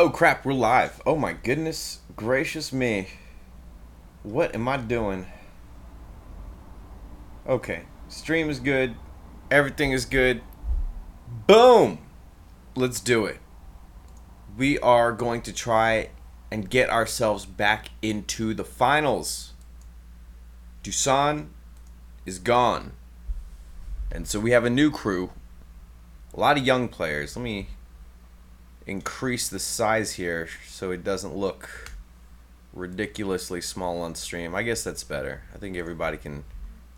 Oh crap, we're live. Oh my goodness gracious me. What am I doing? Okay, stream is good. Everything is good. Boom! Let's do it. We are going to try and get ourselves back into the finals. Dusan is gone. And so we have a new crew. A lot of young players. Let me increase the size here so it doesn't look ridiculously small on stream. I guess that's better. I think everybody can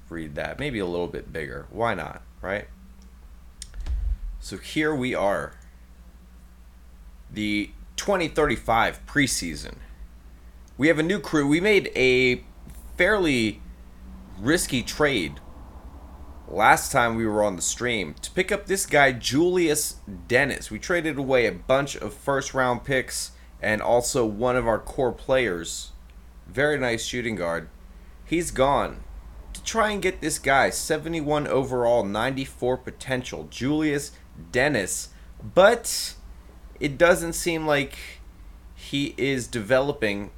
read that. Maybe a little bit bigger. Why not, right? So here we are. The 2035 preseason. We have a new crew. We made a fairly risky trade last time we were on the stream to pick up this guy, Julius Dennis. We traded away a bunch of first round picks and also one of our core players. Very nice shooting guard. He's gone. To try and get this guy, 71 overall, 94 potential, Julius Dennis. But it doesn't seem like he is developing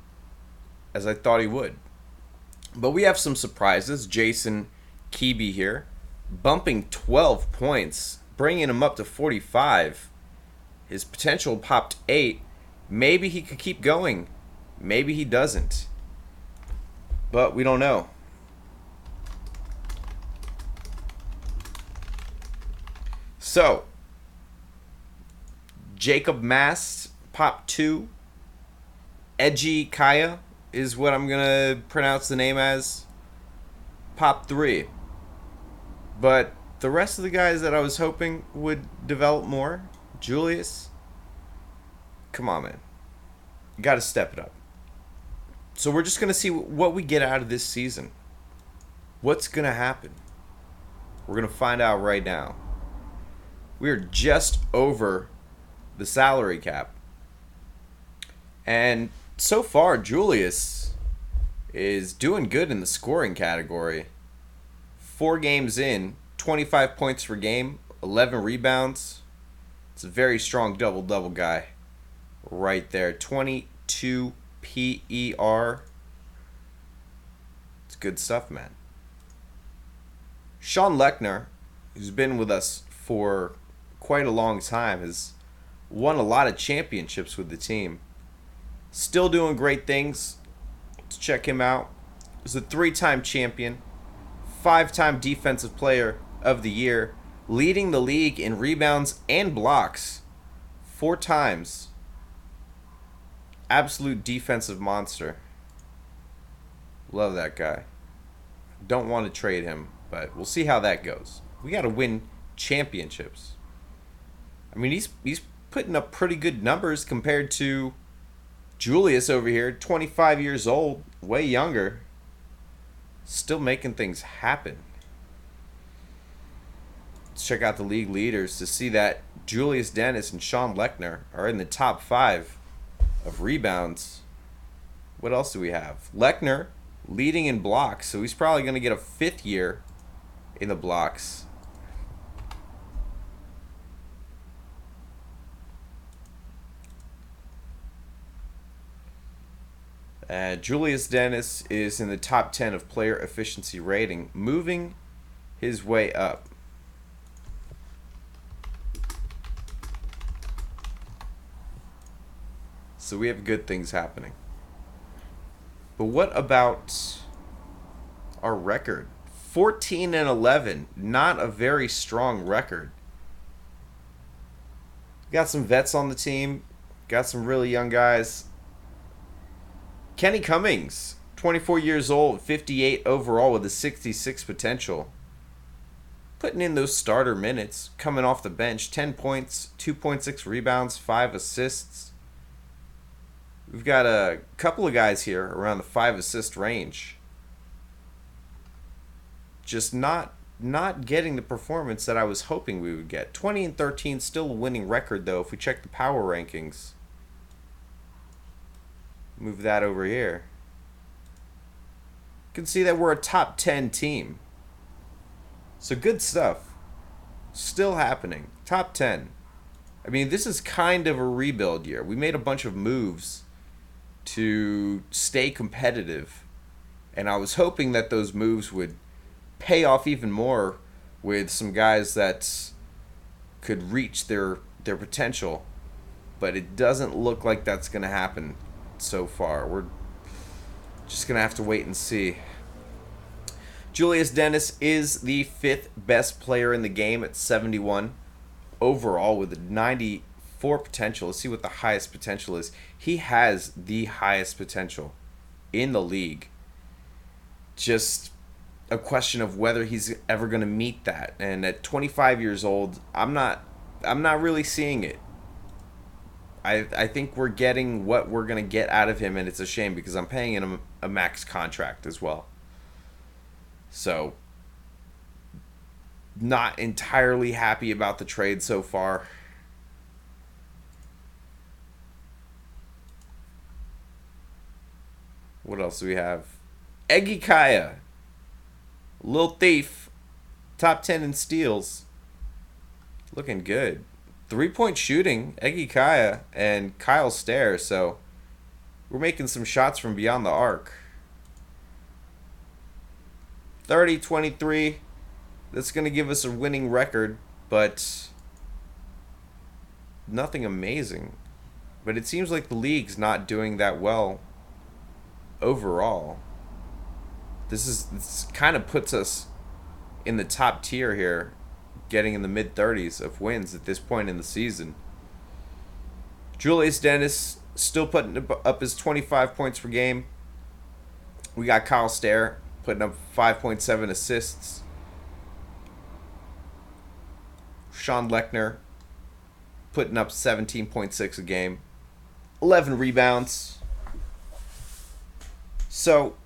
as I thought he would. But we have some surprises. Jason Keeby here, bumping 12 points, bringing him up to 45. His potential popped 8. Maybe he could keep going. Maybe he doesn't. But we don't know. So, Jacob Mast, pop 2. Edgy Kaya is what I'm going to pronounce the name as. Pop 3. But the rest of the guys that I was hoping would develop more, Julius, come on, man. You got to step it up. So we're just going to see what we get out of this season. What's going to happen? We're going to find out right now. We are just over the salary cap. And so far, Julius is doing good in the scoring category. 4 games in, 25 points per game, 11 rebounds. It's a very strong double-double guy right there. 22 PER. It's good stuff, man. Sean Lechner, who's been with us for quite a long time, has won a lot of championships with the team. Still doing great things. Let's check him out. He's a 3-time champion, 5-time defensive player of the year, leading the league in rebounds and blocks 4 times. Absolute defensive monster. Love that guy. Don't want to trade him, but we'll see how that goes. We got to win championships. I mean, he's putting up pretty good numbers compared to Julius over here, 25 years old, way younger. Still making things happen. Let's check out the league leaders to see that Julius Dennis and Sean Lechner are in the top 5 of rebounds. What else do we have? Lechner leading in blocks, so he's probably going to get a 5th year in the blocks. Julius Dennis is in the top 10 of player efficiency rating, moving his way up. So we have good things happening. But what about our record? 14-11, not a very strong record. Got some vets on the team, got some really young guys. Kenny Cummings, 24 years old, 58 overall with a 66 potential. Putting in those starter minutes, coming off the bench, 10 points, 2.6 rebounds, 5 assists. We've got a couple of guys here around the 5 assist range. Just not getting the performance that I was hoping we would get. 20-13, still a winning record though if we check the power rankings. Move that over here. You can see that we're a top 10 team. So good stuff. Still happening. Top 10. I mean, this is kind of a rebuild year. We made a bunch of moves to stay competitive, and I was hoping that those moves would pay off even more with some guys that could reach their potential, but it doesn't look like that's going to happen so far. We're just going to have to wait and see. Julius Dennis is the 5th best player in the game at 71 overall with a 94 potential. Let's see what the highest potential is. He has the highest potential in the league. Just a question of whether he's ever going to meet that. And at 25 years old, I'm not really seeing it. I think we're getting what we're going to get out of him, and it's a shame because I'm paying him a max contract as well. So, not entirely happy about the trade so far. What else do we have? Eggy Kaya. Lil Thief. Top 10 in steals. Looking good. 3-point shooting. Eggy Kaya and Kyle Stair. So, we're making some shots from beyond the arc. 30-23. That's going to give us a winning record, but nothing amazing. But it seems like the league's not doing that well overall. This kind of puts us in the top tier here, getting in the mid-30s of wins at this point in the season. Julius Dennis still putting up his 25 points per game. We got Kyle Stair putting up 5.7 assists. Sean Lechner putting up 17.6 a game. 11 rebounds. So,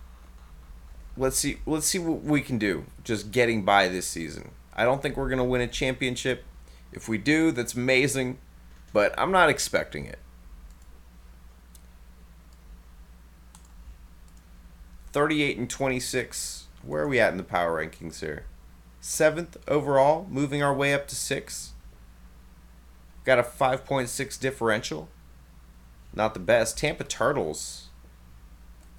let's see what we can do just getting by this season. I don't think we're going to win a championship. If we do, that's amazing, but I'm not expecting it. 38-26. Where are we at in the power rankings here? 7th overall, moving our way up to 6th. Got a 5.6 differential. Not the best. Tampa Turtles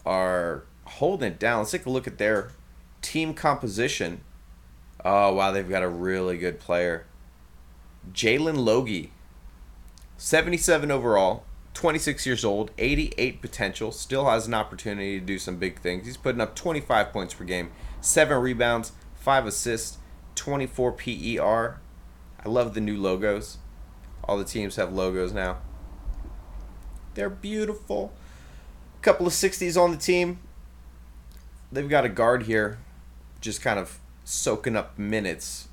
are holding it down. Let's take a look at their team composition. Oh, wow, they've got a really good player. Jalen Logie. 77 overall. 26 years old, 88 potential, still has an opportunity to do some big things. He's putting up 25 points per game, 7 rebounds, 5 assists, 24 PER. I love the new logos. All the teams have logos now. They're beautiful. A couple of 60s on the team. They've got a guard here, just kind of soaking up minutes.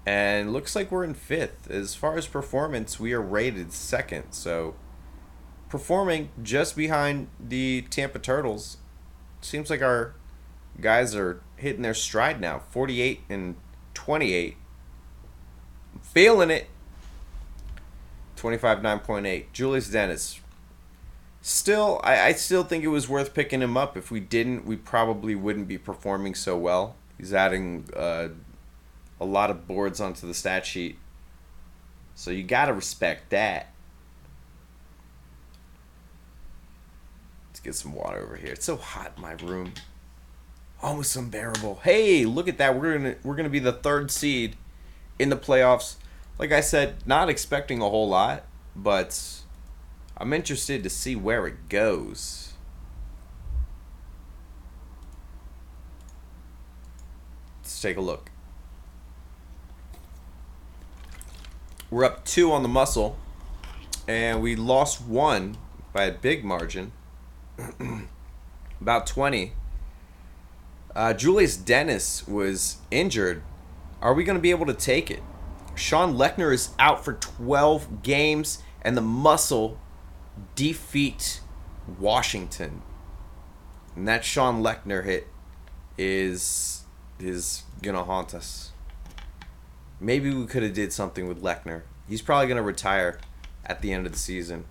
And looks like we're in 5th. As far as performance, we are rated 2nd. So, performing just behind the Tampa Turtles. Seems like our guys are hitting their stride now. 48-28. I'm feeling it. 25-9.8. Julius Dennis. Still, I still think it was worth picking him up. If we didn't, we probably wouldn't be performing so well. He's adding a lot of boards onto the stat sheet. So you got to respect that. Let's get some water over here. It's so hot in my room. Almost unbearable. Hey, look at that. We're gonna be the 3rd seed in the playoffs. Like I said, not expecting a whole lot, but I'm interested to see where it goes. Let's take a look. We're up 2 on the muscle, and we lost 1 by a big margin, about 20. Julius Dennis was injured. Are we going to be able to take it? Sean Lechner is out for 12 games, and the muscle defeat Washington. And that Sean Lechner hit is going to haunt us. Maybe we could have did something with Lechner. He's probably going to retire at the end of the season.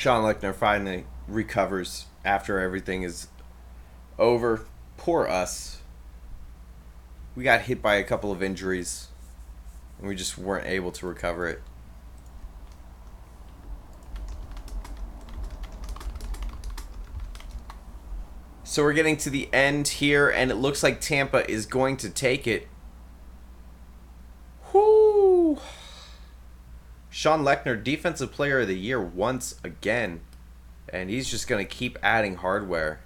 Sean Lechner finally recovers after everything is over. Poor us. We got hit by a couple of injuries, and we just weren't able to recover it. So we're getting to the end here, and it looks like Tampa is going to take it. Whoo! Sean Lechner, Defensive Player of the Year once again. And he's just going to keep adding hardware.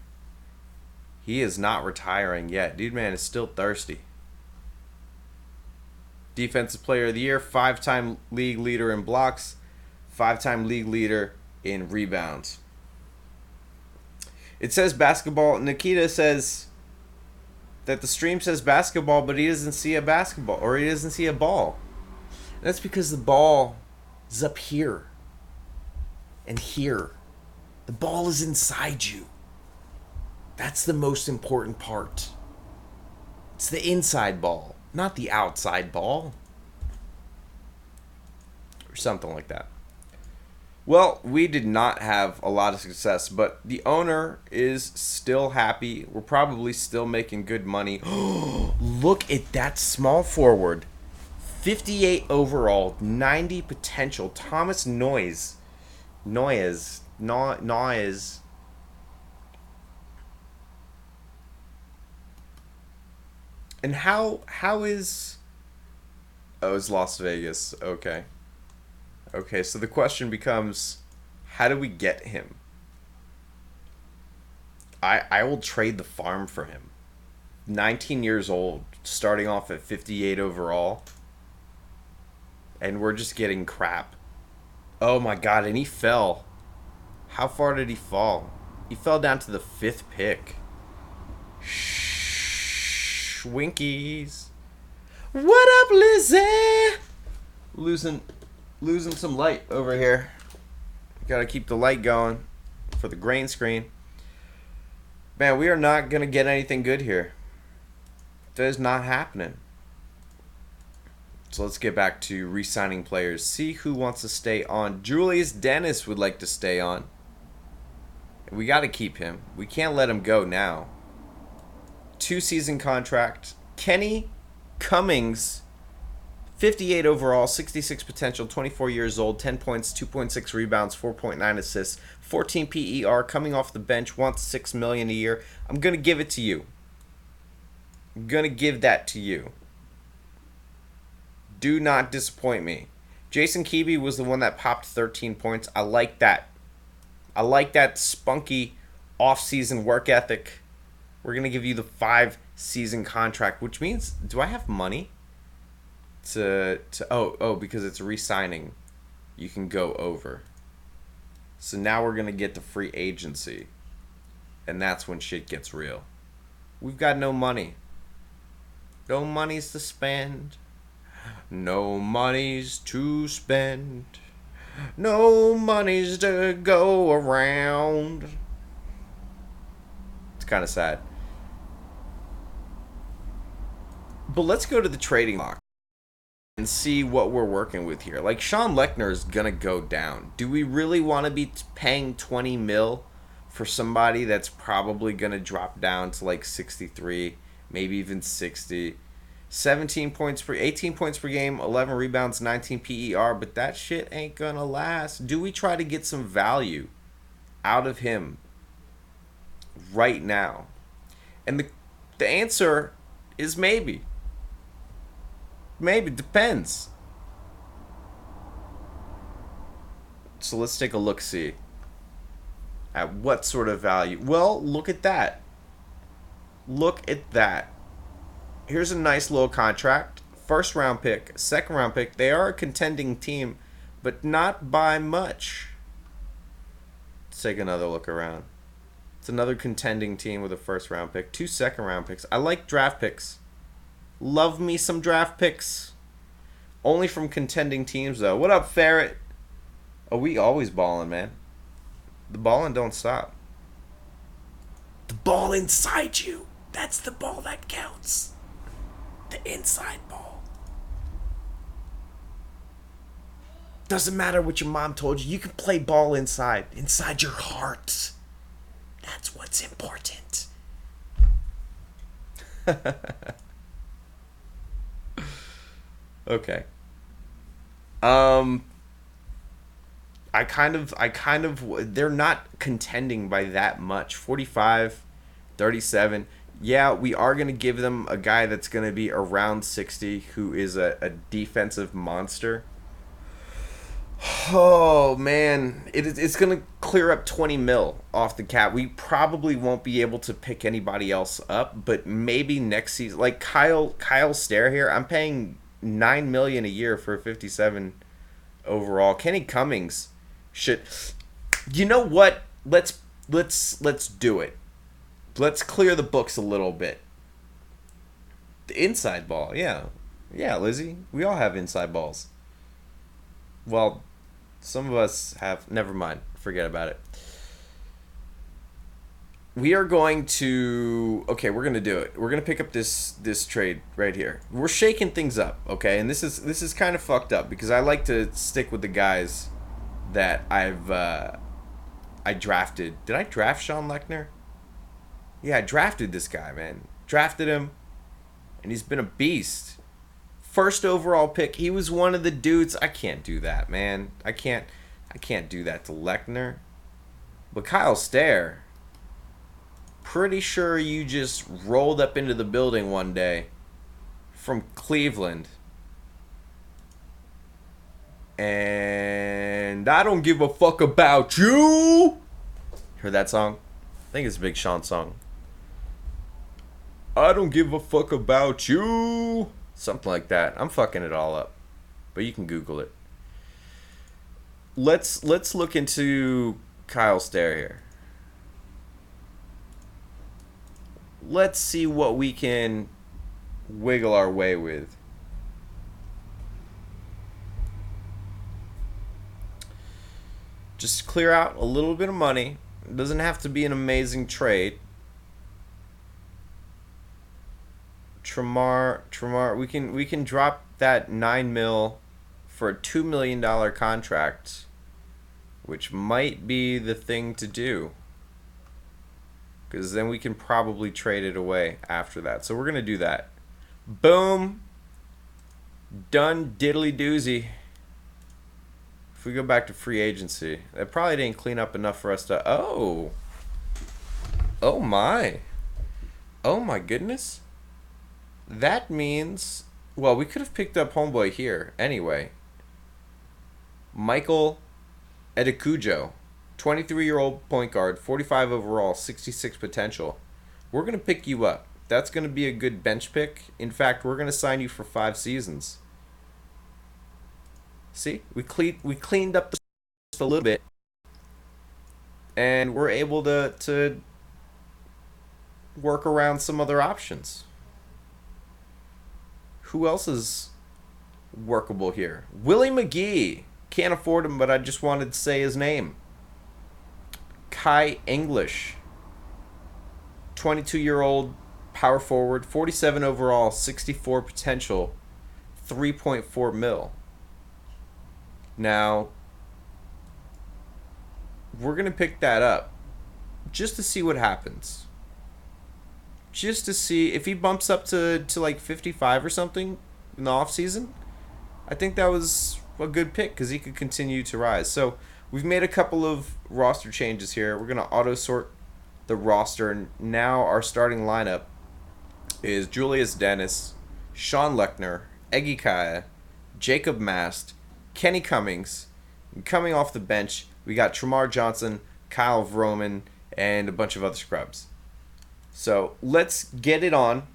He is not retiring yet. Dude, man, is still thirsty. Defensive Player of the Year, 5-time league leader in blocks, 5-time league leader in rebounds. It says basketball. Nikita says that the stream says basketball, but he doesn't see a basketball, or he doesn't see a ball. And that's because the ball is up here and here. The ball is inside you. That's the most important part. It's the inside ball, not the outside ball. Or something like that. Well, we did not have a lot of success, but the owner is still happy. We're probably still making good money. Look at that small forward. 58 overall, 90 potential. Thomas Noyes. And how is... Oh, it's Las Vegas. Okay. Okay, so the question becomes, how do we get him? I will trade the farm for him. 19 years old, starting off at 58 overall. And we're just getting crap. Oh my god, and he fell. How far did he fall? He fell down to the 5th pick. Schwinkies. What up, Lizzie? Losing some light over here. Gotta keep the light going for the grain screen. Man, we are not gonna get anything good here. That is not happening. So let's get back to re-signing players. See who wants to stay on. Julius Dennis would like to stay on. We got to keep him. We can't let him go now. 2-season contract. Kenny Cummings, 58 overall, 66 potential, 24 years old, 10 points, 2.6 rebounds, 4.9 assists, 14 PER, coming off the bench, wants $6 million a year. I'm going to give it to you. I'm going to give that to you. Do not disappoint me. Jason Keeby was the one that popped 13 points. I like that. I like that spunky off-season work ethic. We're going to give you the 5-season contract, which means, do I have money oh, because it's re-signing. You can go over. So now we're going to get to free agency. And that's when shit gets real. We've got no money. No monies to spend. No monies to spend. No monies to go around. It's kind of sad. But let's go to the trading block and see what we're working with here. Like, Sean Lechner is going to go down. Do we really want to be paying 20 mil for somebody that's probably going to drop down to like 63, maybe even 60? 18 points per game, 11 rebounds, 19 PER, but that shit ain't gonna last. Do we try to get some value out of him right now? And the answer is maybe. Maybe, depends. So let's take a look-see at what sort of value. Well, look at that. Look at that. Here's a nice little contract. 1st round pick, 2nd round pick. They are a contending team, but not by much. Let's take another look around. It's another contending team with a 1st round pick. 2 2nd round picks. I like draft picks. Love me some draft picks. Only from contending teams, though. What up, Ferret? Oh, we always balling, man. The balling don't stop. The ball inside you. That's the ball that counts. The inside ball. Doesn't matter what your mom told you. You can play ball inside your heart. That's what's important. Okay. I kind of they're not contending by that much. 45, 37. Yeah, we are going to give them a guy that's going to be around 60 who is a defensive monster. Oh man, it's gonna clear up 20 mil off the cap. We probably won't be able to pick anybody else up, but maybe next season, like Kyle Stair here, I'm paying 9 million a year for a 57 overall. Kenny Cummings should. You know what? Let's do it. Let's clear the books a little bit. The inside ball, yeah, Lizzie. We all have inside balls. Well, some of us have. Never mind. Forget about it. We are going to. Okay, we're gonna do it. We're gonna pick up this trade right here. We're shaking things up, okay? And this is kind of fucked up because I like to stick with the guys that I drafted. Did I draft Sean Lechner? Yeah, I drafted this guy, man. Drafted him, and he's been a beast. First overall pick. He was one of the dudes. I can't do that, man. I can't do that to Lechner. But Kyle Stair, pretty sure you just rolled up into the building one day from Cleveland. And I don't give a fuck about you. Heard that song? I think it's a Big Sean song. I don't give a fuck about you. Something like that. I'm fucking it all up. But you can Google it. Let's look into Kyle Stair here. Let's see what we can wiggle our way with. Just clear out a little bit of money. It doesn't have to be an amazing trade. Tremar, we can drop that 9 mil for a $2 million contract, which might be the thing to do, because then we can probably trade it away after that. So we're gonna do that. Boom, done, diddly doozy. If we go back to free agency, that probably didn't clean up enough for us to. Oh my goodness. That means, well, we could have picked up homeboy here anyway. Michael Edekujo, 23-year-old point guard, 45 overall, 66 potential. We're going to pick you up. That's going to be a good bench pick. In fact, we're going to sign you for 5 seasons. See, we cleaned up the a little bit, and we're able to work around some other options. Who else is workable here? Willie McGee. Can't afford him, but I just wanted to say his name. Kai English. 22-year-old power forward. 47 overall. 64 potential. 3.4 mil. Now, we're going to pick that up just to see what happens. Just to see if he bumps up to like 55 or something in the offseason. I think that was a good pick because he could continue to rise. So we've made a couple of roster changes here. We're going to auto sort the roster. And now our starting lineup is Julius Dennis, Sean Lechner, Egi Kaya, Jacob Mast, Kenny Cummings. And coming off the bench, we got Tremar Johnson, Kyle Vroman, and a bunch of other scrubs. So let's get it on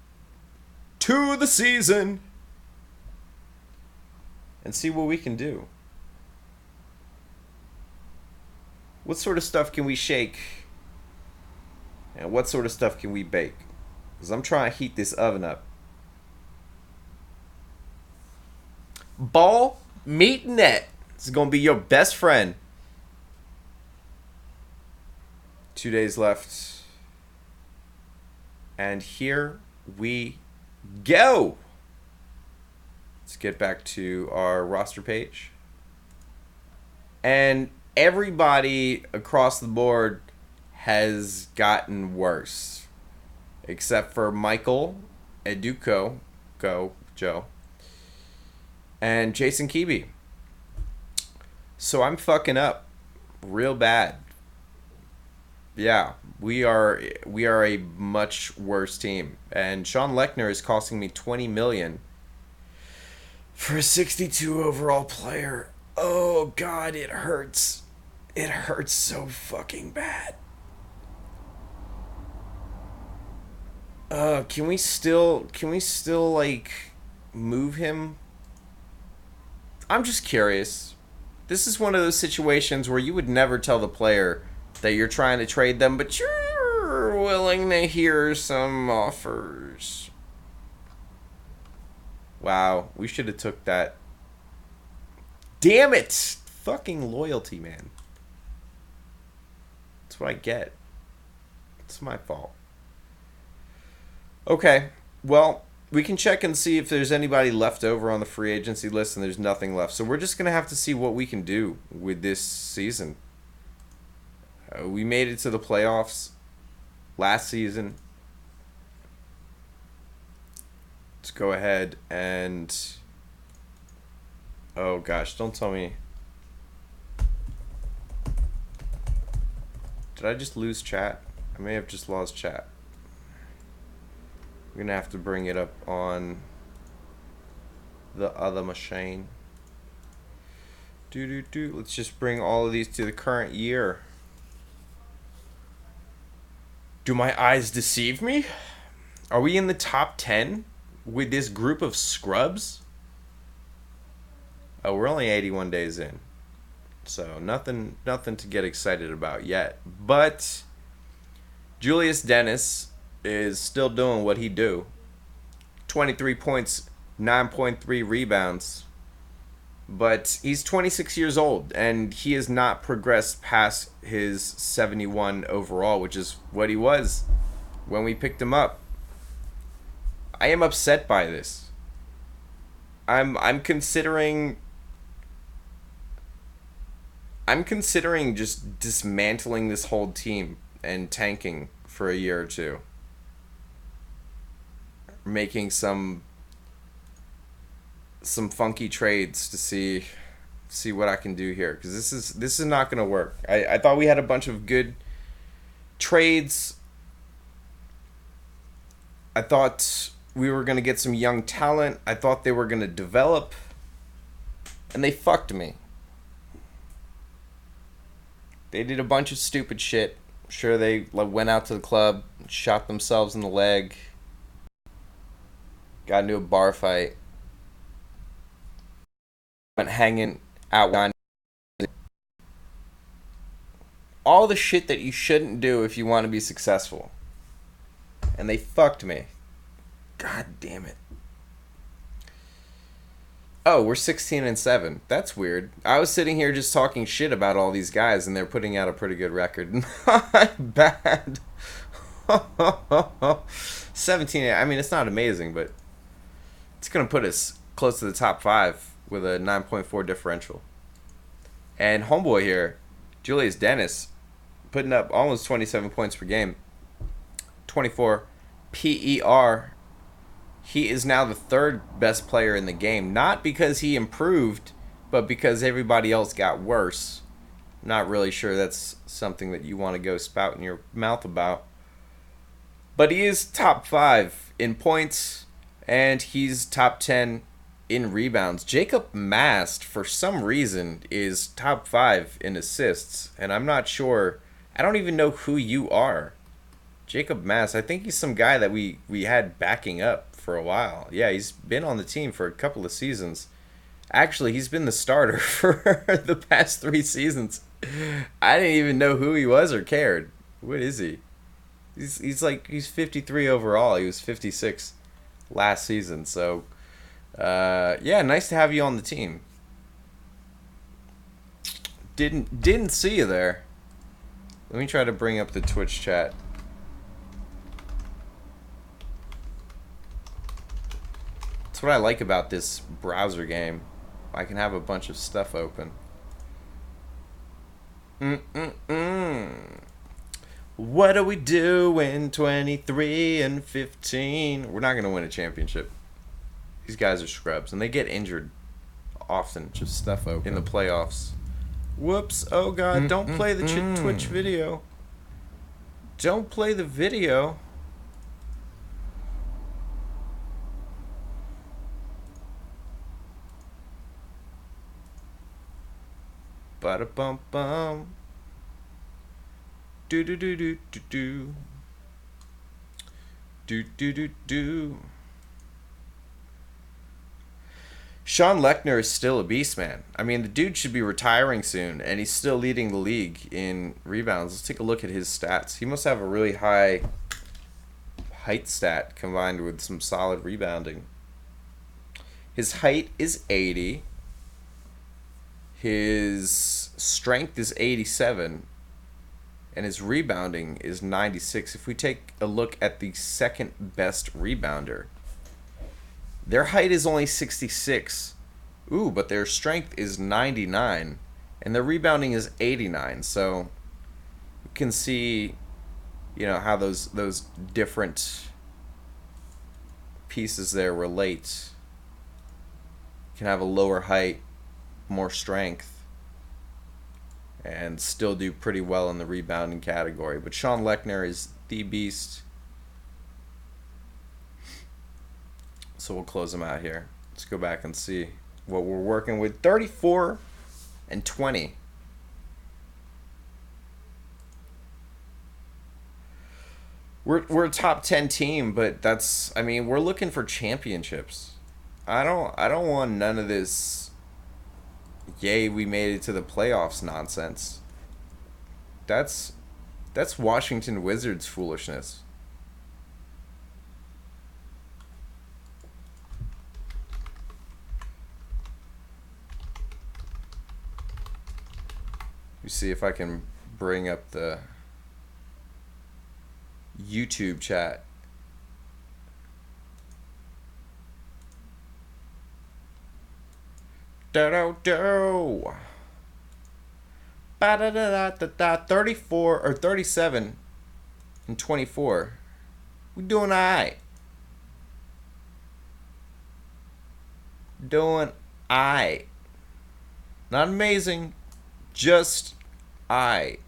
to the season and see what we can do. What sort of stuff can we shake? And what sort of stuff can we bake? Because I'm trying to heat this oven up. Ball, meat, net. This is going to be your best friend. 2 days left. And here we go. Let's get back to our roster page. And everybody across the board has gotten worse. Except for Michael Educo, Joe, and Jason Keeby. So I'm fucking up real bad. Yeah, we are a much worse team. And Sean Lechner is costing me 20 million for a 62 overall player. Oh god, it hurts. It hurts so fucking bad. Can we still like move him? I'm just curious. This is one of those situations where you would never tell the player that you're trying to trade them, but you're willing to hear some offers. Wow, we should have took that. Damn it! Fucking loyalty, man. That's what I get. It's my fault. Okay, well, we can check and see if there's anybody left over on the free agency list, and there's nothing left. So we're just going to have to see what we can do with this season. We made it to the playoffs last season. Let's go ahead and... Oh gosh, don't tell me. Did I just lose chat? I may have just lost chat. I'm gonna have to bring it up on the other machine. Let's just bring all of these to the current year. Do my eyes deceive me? Are we in the top 10 with this group of scrubs? Oh, we're only 81 days in. So nothing to get excited about yet. But Julius Dennis is still doing what he do. 23 points, 9.3 rebounds. But he's 26 years old, and he has not progressed past his 71 overall, which is what he was when we picked him up. I am upset by this. I'm considering just dismantling this whole team and tanking for a year or two. Making some funky trades to see what I can do here, because this is not going to work. I thought we had a bunch of good trades. I thought we were going to get some young talent. I thought they were going to develop, and they fucked me. They did a bunch of stupid shit. I'm sure they went out to the club, shot themselves in the leg, got into a bar fight, went hanging out. All the shit that you shouldn't do if you want to be successful. And they fucked me. God damn it. Oh, we're 16-7. That's weird. I was sitting here just talking shit about all these guys, and they're putting out a pretty good record. Not bad. 17. I mean, it's not amazing, but it's going to put us close to the top 5 with a 9.4 differential. And homeboy here, Julius Dennis, putting up almost 27 points per game. 24 PER. He is now the third best player in the game. Not because he improved, but because everybody else got worse. Not really sure that's something that you want to go spouting your mouth about. But he is top 5 in points, and he's top 10 in rebounds. Jacob Mast, for some reason, is top 5 in assists, and I'm not sure. I don't even know who you are. Jacob Mast, I think he's some guy that we had backing up for a while. Yeah, he's been on the team for a couple of seasons. Actually, he's been the starter for the past 3 seasons. I didn't even know who he was or cared. What is he? He's 53 overall. He was 56 last season. So, yeah, nice to have you on the team. Didn't see you there. Let me try to bring up the Twitch chat. That's what I like about this browser game. I can have a bunch of stuff open. Mm-mm-mm. What do we do in 23 and 15? We're not going to win a championship. These guys are scrubs, and they get injured often. Just stuff open. In the playoffs. Whoops. Oh, God. Don't play the Twitch video. Don't play the video. Ba-da-bum-bum. Do-do-do-do-do-do. Do-do-do-do. Sean Lechner is still a beast, man. I mean, the dude should be retiring soon, and he's still leading the league in rebounds. Let's take a look at his stats. He must have a really high height stat combined with some solid rebounding. His height is 80. His strength is 87. And his rebounding is 96. If we take a look at the second best rebounder, their height is only 66. Ooh, but their strength is 99. And their rebounding is 89. So we can see, you know, how those different pieces there relate. You can have a lower height, more strength, and still do pretty well in the rebounding category. But Sean Lechner is the beast. So we'll close him out here. Let's go back and see what we're working with. 34 and 20. We're a top 10 team, but that's, I mean, we're looking for championships. I don't want none of this yay we made it to the playoffs nonsense. That's Washington Wizards foolishness. Let me see if I can bring up the YouTube chat. Do-do-do. Ba-da-da-da-da-da. 34 or 37 and 24. We doing alright. Doing alright. Not amazing, just alright.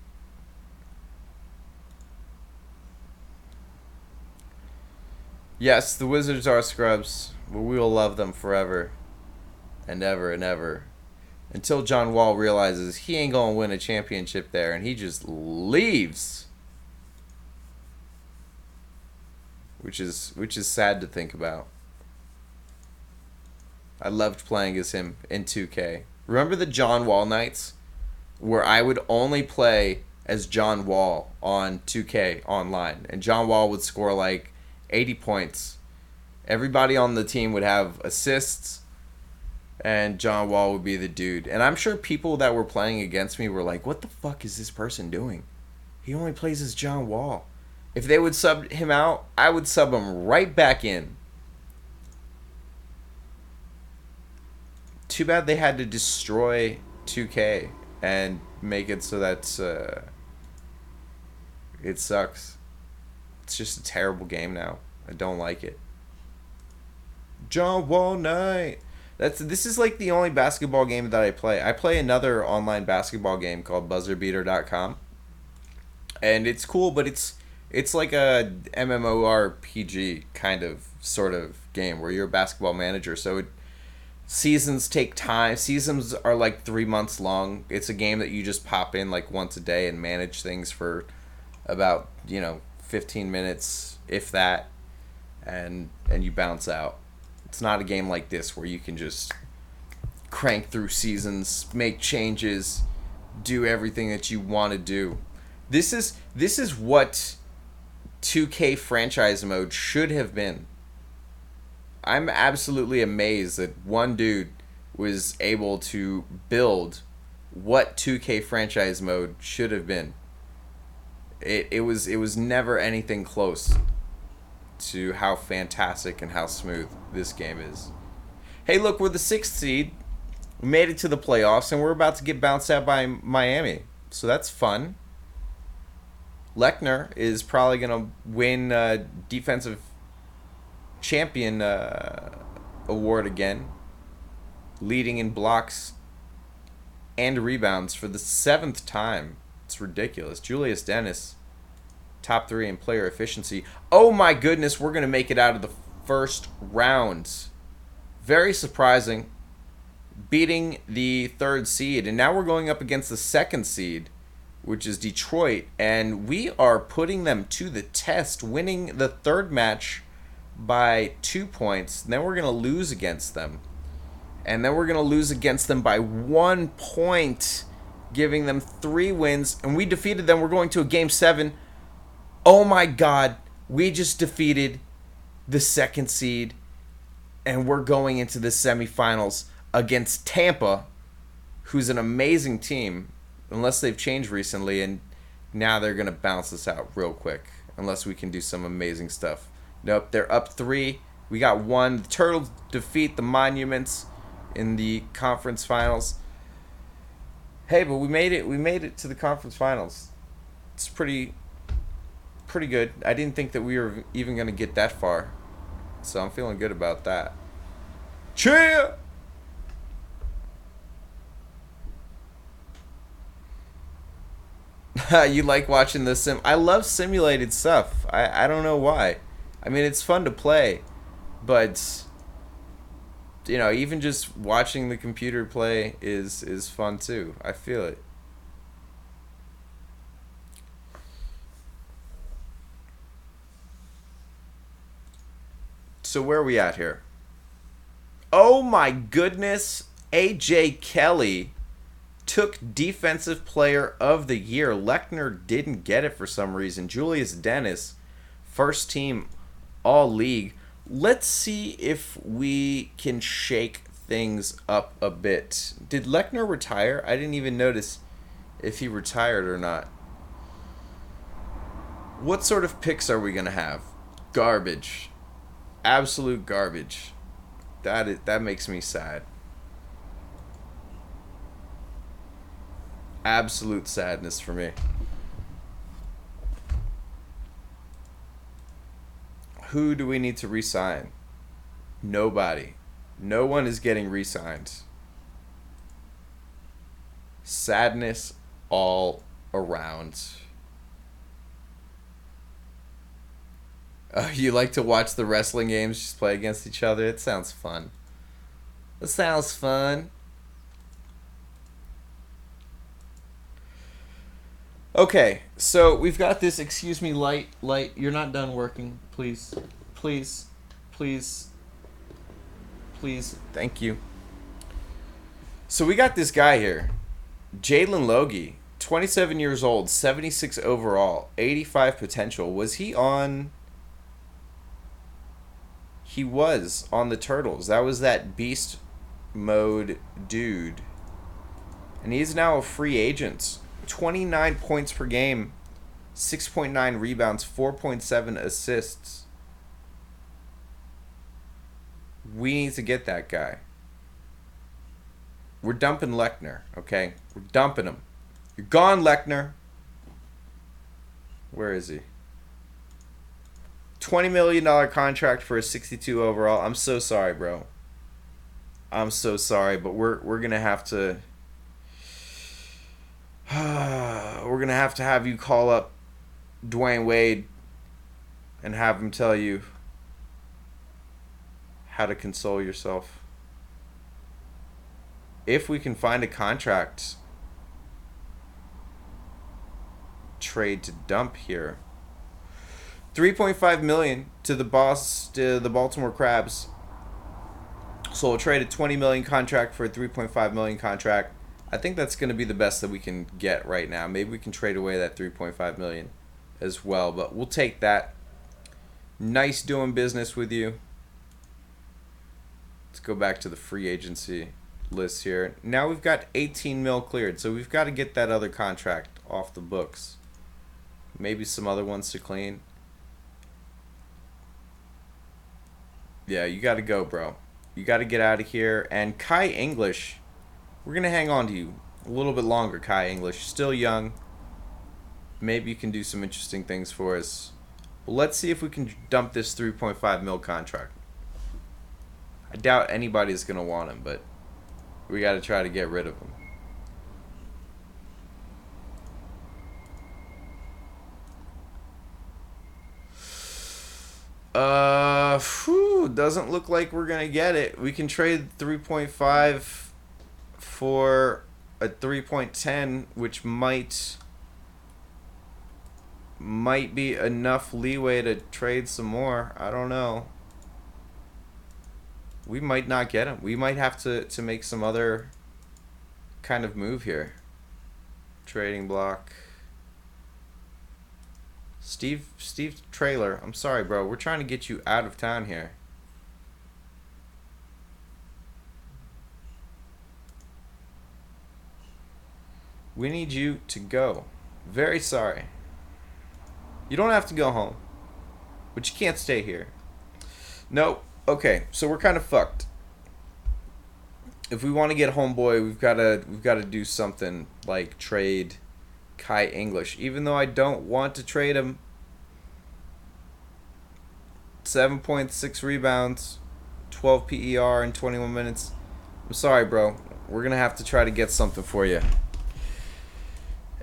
Yes, the Wizards are scrubs, but we will love them forever and ever and ever. Until John Wall realizes he ain't gonna win a championship there, and he just leaves. Which is sad to think about. I loved playing as him in 2K. Remember the John Wall nights? Where I would only play as John Wall on 2K online. And John Wall would score like 80 points. Everybody on the team would have assists. And John Wall would be the dude. And I'm sure people that were playing against me were like, what the fuck is this person doing? He only plays as John Wall. If they would sub him out, I would sub him right back in. Too bad they had to destroy 2K and make it so that it sucks. It's just a terrible game now. I don't like it. John Wall night. This is like the only basketball game that I play. I play another online basketball game called buzzerbeater.com. And it's cool, but it's like a MMORPG kind of sort of game where you're a basketball manager. So seasons take time. Seasons are like 3 months long. It's a game that you just pop in like once a day and manage things for about, 15 minutes, if that, and you bounce out. It's not a game like this where you can just crank through seasons, make changes, do everything that you want to do. This is what 2K franchise mode should have been. I'm absolutely amazed that one dude was able to build what 2K franchise mode should have been. It was never anything close to how fantastic and how smooth this game is. Hey, look, we're the 6th seed. We made it to the playoffs, and we're about to get bounced out by Miami. so that's fun. Lechner is probably going to win defensive champion award again, leading in blocks and rebounds for the 7th time. It's ridiculous. Julius Dennis, top 3 in player efficiency. Oh my goodness, we're going to make it out of the first round. Very surprising. Beating the 3rd seed. And now we're going up against the 2nd seed, which is Detroit. And we are putting them to the test, winning the 3rd match by 2 points. And then we're going to lose against them. And then we're going to lose against them by 1 point, giving them 3 wins. And we defeated them. We're going to a Game 7. Oh my God. We just defeated the 2nd seed. And we're going into the semifinals against Tampa, who's an amazing team, unless they've changed recently. And now they're going to bounce us out real quick, unless we can do some amazing stuff. Nope, they're up 3. We got 1. The Turtles defeat the Monuments in the conference finals. Hey, but we made it. We made it to the conference finals. It's pretty good. I didn't think that we were even going to get that far. So I'm feeling good about that. Cheer! You like watching the sim? I love simulated stuff. I don't know why. I mean, it's fun to play, but you know, even just watching the computer play is fun too. I feel it. So where are we at here? Oh my goodness, AJ Kelly took Defensive Player of the Year. Lechner didn't get it for some reason. Julius Dennis, first team All-League. Let's see if we can shake things up a bit. Did Lechner retire? I didn't even notice if he retired or not. What sort of picks are we going to have? Garbage. Absolute garbage. That makes me sad. Absolute sadness for me. Who do we need to re-sign? Nobody. No one is getting re-signed. Sadness all around. You like to watch the wrestling games just play against each other? It sounds fun. It sounds fun. Okay, so we've got this. Excuse me, light. You're not done working. Please. Thank you. So we got this guy here. Jalen Logie, 27 years old, 76 overall, 85 potential. Was he on... He was on the Turtles. That was that beast mode dude. And he's now a free agent. 29 points per game, 6.9 rebounds, 4.7 assists. We need to get that guy. We're dumping Lechner, okay? We're dumping him. You're gone, Lechner. Where is he? $20 million contract for a 62 overall. I'm so sorry, bro. I'm so sorry, but we're gonna have to... we're going to have you call up Dwayne Wade and have him tell you how to console yourself. If we can find a contract trade to dump here. $3.5 million to the Baltimore Crabs. So we'll trade a $20 million contract for a $3.5 million contract. I think that's going to be the best that we can get right now. Maybe we can trade away that $3.5 million as well, but we'll take that. Nice doing business with you. Let's go back to the free agency list here. Now we've got 18 mil cleared, so we've got to get that other contract off the books. Maybe some other ones to clean. Yeah, you got to go, bro. You got to get out of here. And Kai English, we're going to hang on to you. a little bit longer, Kai English. Still young. Maybe you can do some interesting things for us. Well, let's see if we can dump this 3.5 mil contract. I doubt anybody's going to want him, but we got to try to get rid of him. Doesn't look like we're going to get it. We can trade 3.5 for a 3.10, which might be enough leeway to trade some more. I don't know. We might not get him. We might have to make some other kind of move here. Trading block. Steve Trailer, I'm sorry, bro. We're trying to get you out of town here. We need you to go. Very sorry. You don't have to go home, but you can't stay here. Nope. Okay, so we're kind of fucked. If we want to get homeboy, we've got to do something like trade Kai English. Even though I don't want to trade him. 7.6 rebounds, 12 PER in 21 minutes. I'm sorry, bro. We're going to have to try to get something for you.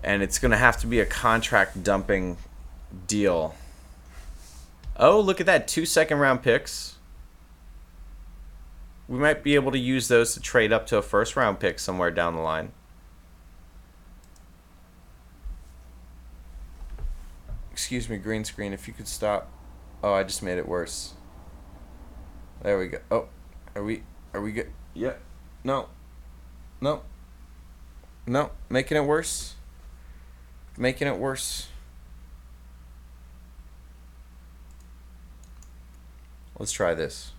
And it's going to have to be a contract dumping deal. Oh, look at that. 2 second-round picks. We might be able to use those to trade up to a first-round pick somewhere down the line. Excuse me, green screen, if you could stop. Oh, I just made it worse. There we go. Oh, are we good? Yeah. No. No. No. Making it worse. Making it worse. Let's try this.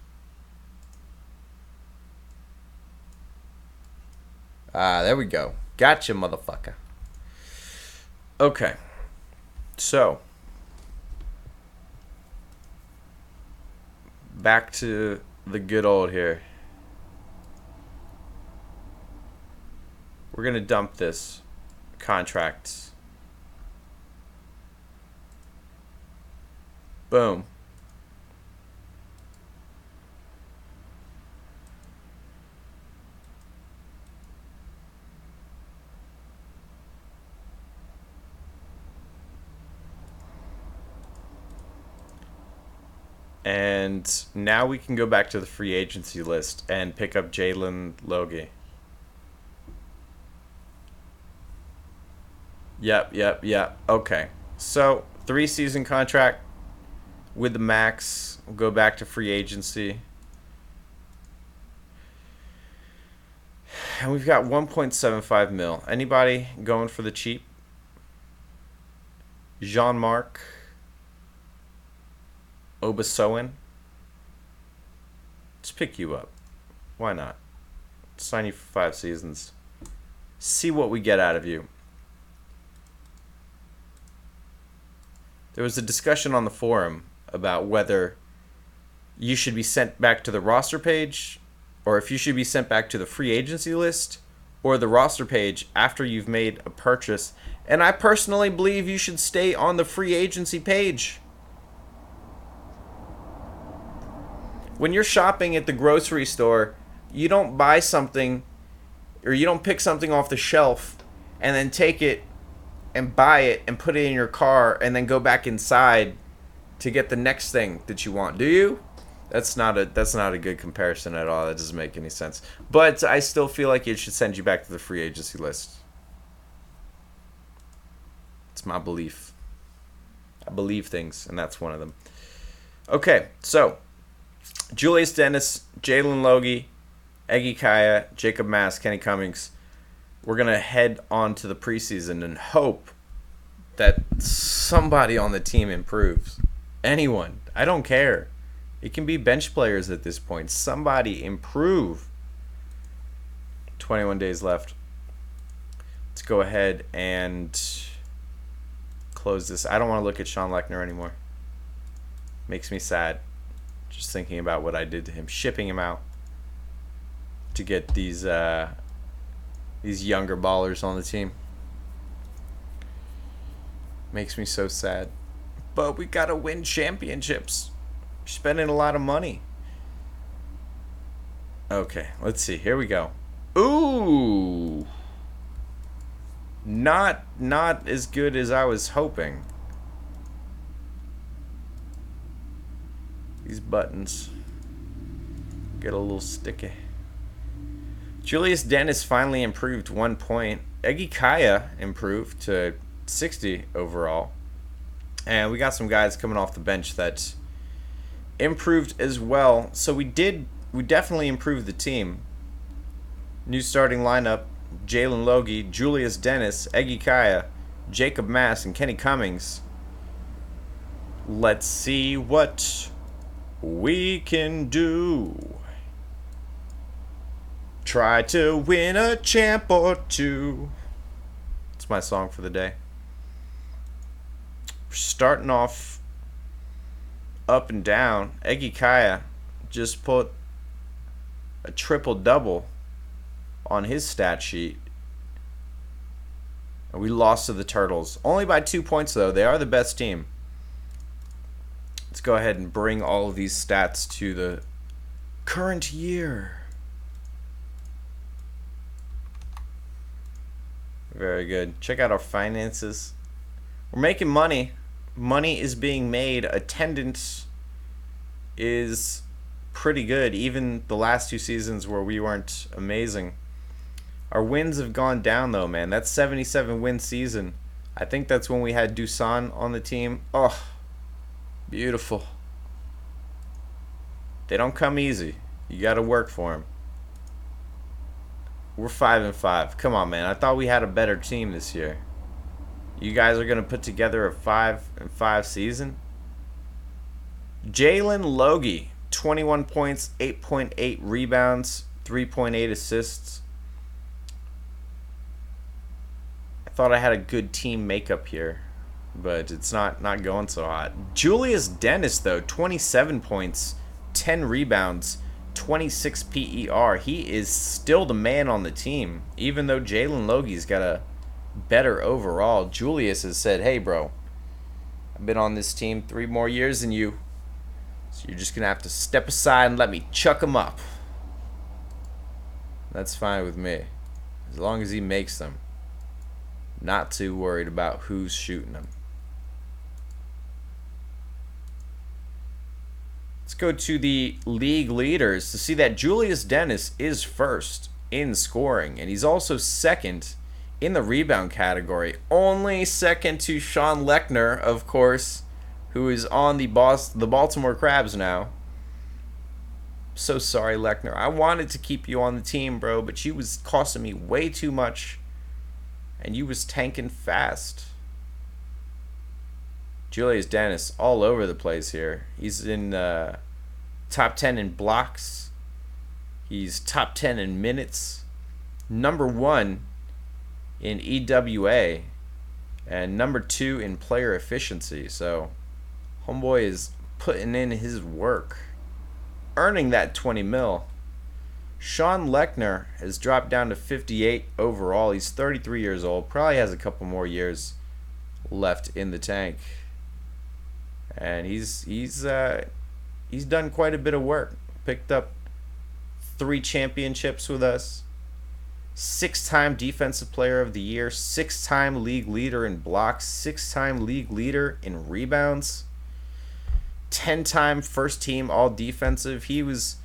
There we go. Gotcha, motherfucker. Okay. So, back to the good old here. We're going to dump this contract. Boom. And now we can go back to the free agency list and pick up Jalen Logie. Yep. Okay. So, 3-season contract with the max. We'll go back to free agency. And we've got 1.75 mil. Anybody going for the cheap? Jean-Marc Obasowen. Let's pick you up. Why not? Sign you for 5 seasons. See what we get out of you. There was a discussion on the forum about whether you should be sent back to the roster page, or if you should be sent back to the free agency list, or the roster page after you've made a purchase. And I personally believe you should stay on the free agency page. When you're shopping at the grocery store, you don't buy something, or you don't pick something off the shelf and then take it and buy it and put it in your car and then go back inside to get the next thing that you want, do you? That's not a good comparison at all. That doesn't make any sense. But I still feel like it should send you back to the free agency list. It's my belief. I believe things, and that's one of them. Okay, so Julius Dennis, Jalen Logie, Eggy Kaya, Jacob Mass, Kenny Cummings. We're going to head on to the preseason and hope that somebody on the team improves. Anyone. I don't care. It can be bench players at this point. Somebody improve. 21 days left. Let's go ahead and close this. I don't want to look at Sean Lechner anymore. Makes me sad. Just thinking about what I did to him. Shipping him out to get these These younger ballers on the team. Makes me so sad. But we gotta win championships. We're spending a lot of money. Okay, let's see. Here we go. Ooh. Not as good as I was hoping. These buttons get a little sticky. Julius Dennis finally improved 1 point. Egi Kaya improved to 60 overall. And we got some guys coming off the bench that improved as well. So we definitely improved the team. New starting lineup: Jalen Logie, Julius Dennis, Egi Kaya, Jacob Mass, and Kenny Cummings. Let's see what we can do. Try to win a champ or two. It's my song for the day. We're starting off up and down. Egi Kaya just put a triple-double on his stat sheet. And we lost to the Turtles. Only by 2 points, though. They are the best team. Let's go ahead and bring all of these stats to the current year. Very good. Check out our finances. We're making money. Money is being made. Attendance is pretty good. Even the last 2 seasons where we weren't amazing. Our wins have gone down, though, man. That 77-win season, I think that's when we had Dusan on the team. Oh, beautiful. They don't come easy. You got to work for them. We're 5-5. Come on, man. I thought we had a better team this year. You guys are going to put together a 5-5 season? Jalen Logie, 21 points, 8.8 rebounds, 3.8 assists. I thought I had a good team makeup here, but it's not going so hot. Julius Dennis, though, 27 points, 10 rebounds, 26 PER. He is still the man on the team, even though Jalen Logie's got a better overall. Julius has said, hey, bro, I've been on this team 3 more years than you, so you're just going to have to step aside and let me chuck him up. That's fine with me, as long as he makes them. Not too worried about who's shooting them. Let's go to the league leaders to see that Julius Dennis is first in scoring, and he's also second in the rebound category. Only second to Sean Lechner, of course, who is on the Baltimore Crabs now. So sorry, Lechner. I wanted to keep you on the team, bro, but you was costing me way too much, and you was tanking fast. Julius Dennis all over the place here. He's in top 10 in blocks. He's top 10 in minutes. Number 1 in EWA. And number 2 in player efficiency. So, homeboy is putting in his work. Earning that 20 mil. Sean Lechner has dropped down to 58 overall. He's 33 years old. Probably has a couple more years left in the tank. And he's done quite a bit of work. Picked up 3 championships with us. 6-time defensive player of the year. 6-time league leader in blocks. 6-time league leader in rebounds. 10-time first team all defensive. He was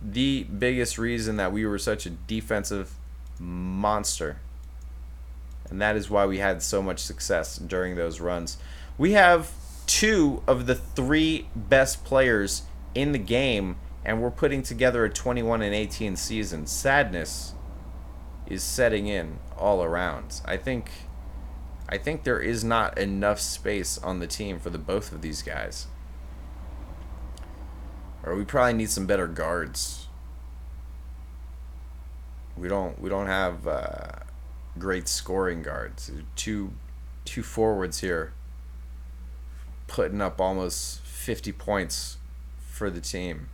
the biggest reason that we were such a defensive monster. And that is why we had so much success during those runs. We have 2 of the 3 best players in the game, and we're putting together a 21-18 season. Sadness is setting in all around. I think there is not enough space on the team for the both of these guys. Or we probably need some better guards. We don't have great scoring guards. Two forwards here putting up almost 50 points for the team.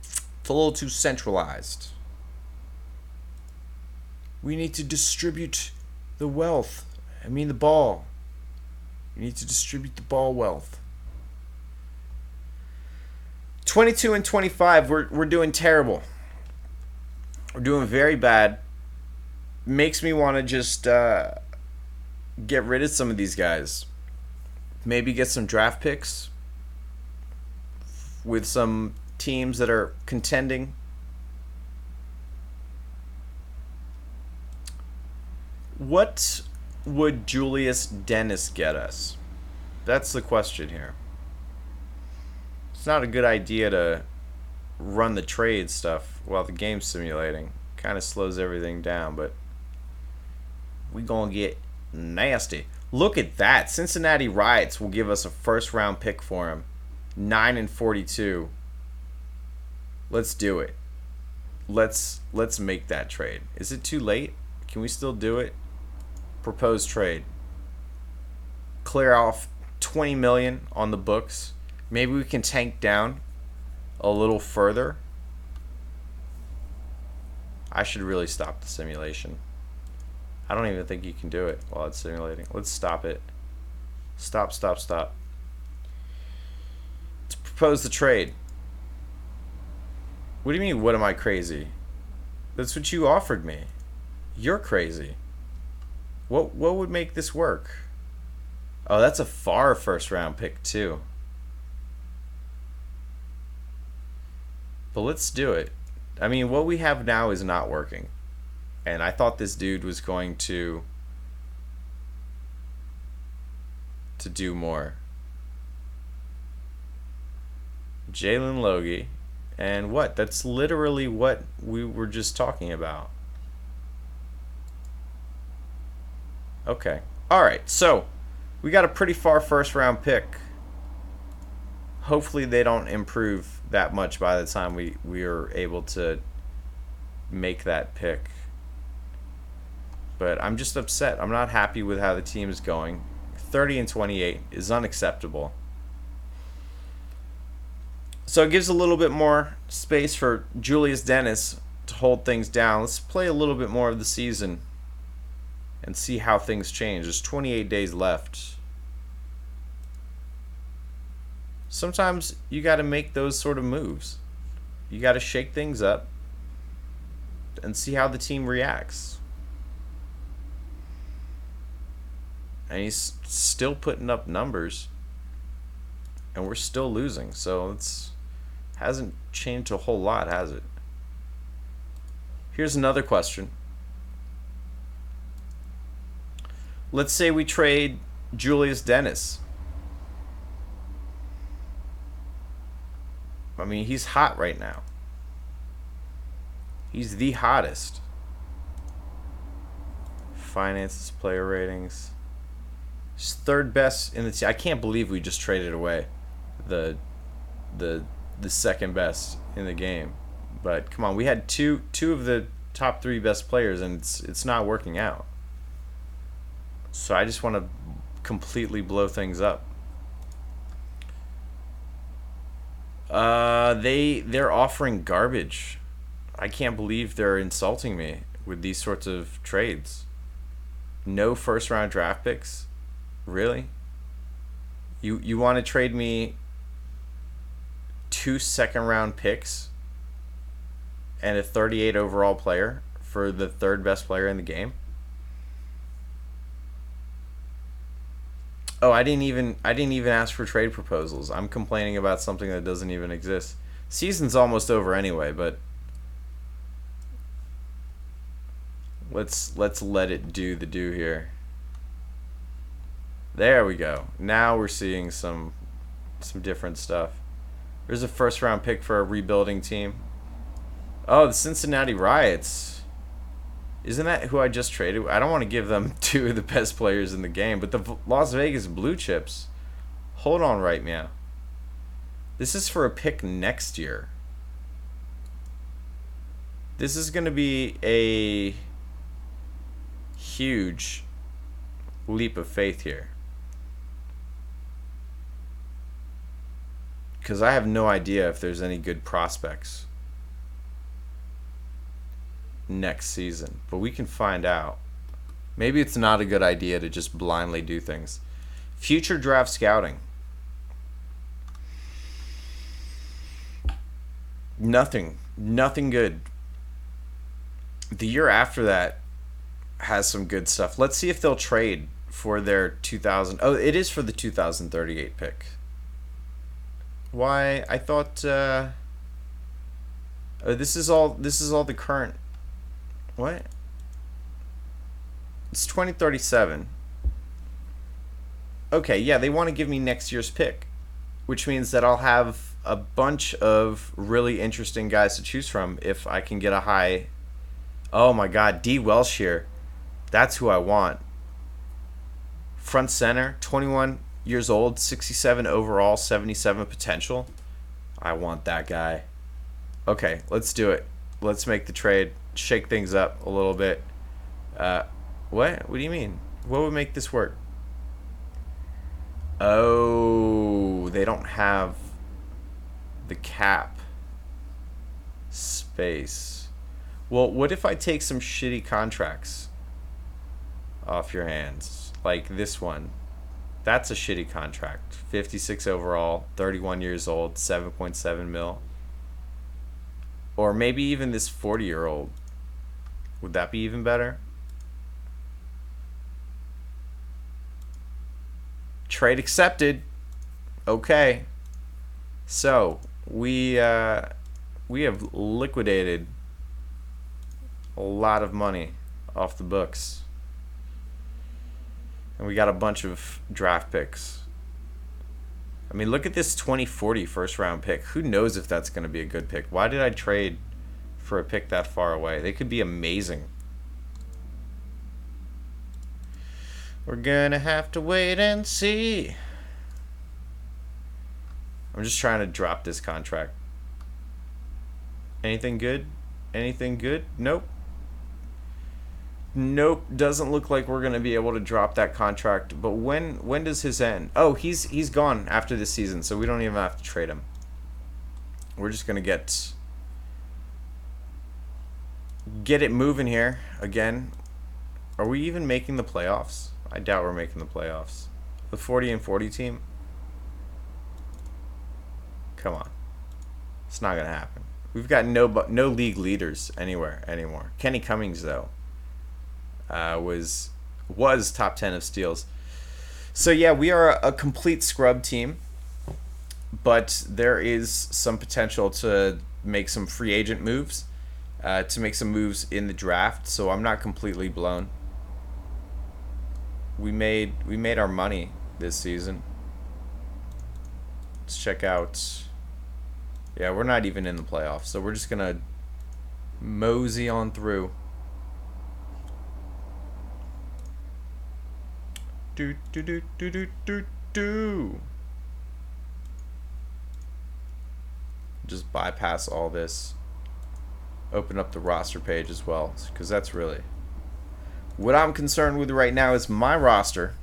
It's a little too centralized. We need to distribute the wealth. I mean the ball. We need to distribute the ball wealth. 22 and 25. We're doing terrible. We're doing very bad. Makes me want to just get rid of some of these guys. Maybe get some draft picks with some teams that are contending. What would Julius Dennis get us? That's the question here. It's not a good idea to run the trade stuff while the game's simulating. Kind of slows everything down, but we gonna get nasty. Look at that. Cincinnati Riots will give us a first round pick for him. 9 and 42. Let's do it. Let's make that trade. Is it too late? Can we still do it? Proposed trade. Clear off 20 million on the books. Maybe we can tank down a little further. I should really stop the simulation. I don't even think you can do it while it's simulating. Let's stop it. Stop. Let's propose the trade. What do you mean, what am I crazy? That's what you offered me. You're crazy. What would make this work? Oh, that's a far first round pick too. But let's do it. I mean, what we have now is not working. And I thought this dude was going to do more. Jalen Logie. And what? That's literally what we were just talking about. Okay. Alright, so we got a pretty far first round pick. Hopefully they don't improve that much by the time we are able to make that pick. But I'm just upset. I'm not happy with how the team is going. 30 and 28 is unacceptable. So it gives a little bit more space for Julius Dennis to hold things down. Let's play a little bit more of the season and see how things change. There's 28 days left. Sometimes you got to make those sort of moves. You got to shake things up and see how the team reacts. And he's still putting up numbers, and we're still losing. So it's hasn't changed a whole lot, has it? Here's another question. Let's say we trade Julius Dennis. I mean, he's hot right now. He's the hottest. Finances, player ratings. He's third best in the team. I can't believe we just traded away the second best in the game. But come on, we had two of the top 3 best players, and it's not working out. So I just want to completely blow things up. They're offering garbage. I can't believe they're insulting me with these sorts of trades. No first round draft picks. Really? You want to trade me 2 second round picks and a 38 overall player for the third best player in the game? Oh, I didn't even ask for trade proposals. I'm complaining about something that doesn't even exist. Season's almost over anyway, but let's let it do the do here. There we go. Now we're seeing some different stuff. There's a first round pick for a rebuilding team. Oh, the Cincinnati Riots. Isn't that who I just traded? I don't want to give them 2 of the best players in the game, but the Las Vegas Blue Chips. Hold on right now. This is for a pick next year. This is going to be a huge leap of faith here. Because I have no idea if there's any good prospects. next season, but we can find out. Maybe it's not a good idea to just blindly do things. Future draft scouting. Nothing good. The year after that has some good stuff. Let's see if they'll trade for their 2000. Oh, it is for the 2038 pick. Why? I thought oh, this is all the current. What? It's 2037. Okay, yeah, they want to give me next year's pick, which means that I'll have a bunch of really interesting guys to choose from if I can get a high. Oh my God, D. Welsh here. That's who I want. Front center, 21 years old, 67 overall, 77 potential. I want that guy. Okay, let's do it. Let's make the trade. Shake things up a little bit. What? What do you mean? What would make this work? Oh, they don't have the cap space. Well, what if I take some shitty contracts off your hands? Like this one. That's a shitty contract. 56 overall, 31 years old, 7.7 mil. Or maybe even this 40-year-old. Would that be even better? Trade accepted. Okay. So, we have liquidated a lot of money off the books. And we got a bunch of draft picks. I mean, look at this 2040 first round pick. Who knows if that's going to be a good pick? Why did I trade for a pick that far away? They could be amazing. We're going to have to wait and see. I'm just trying to drop this contract. Anything good? Anything good? Nope. Nope, doesn't look like we're going to be able to drop that contract. But when does his end? Oh, he's gone after this season, so we don't even have to trade him. We're just going to get it moving here again. Are we even making the playoffs? I doubt we're making the playoffs. The 40 and 40 team? Come on. It's not going to happen. We've got no league leaders anywhere anymore. Kenny Cummings, though, was top 10 of steals. So yeah, we are a complete scrub team, but there is some potential to make some free agent moves, to make some moves in the draft. So I'm not completely blown. We made our money this season. Let's check out. Yeah, we're not even in the playoffs, so we're just gonna mosey on through. Do. Just bypass all this. Open up the roster page as well, because that's really what I'm concerned with right now is my roster.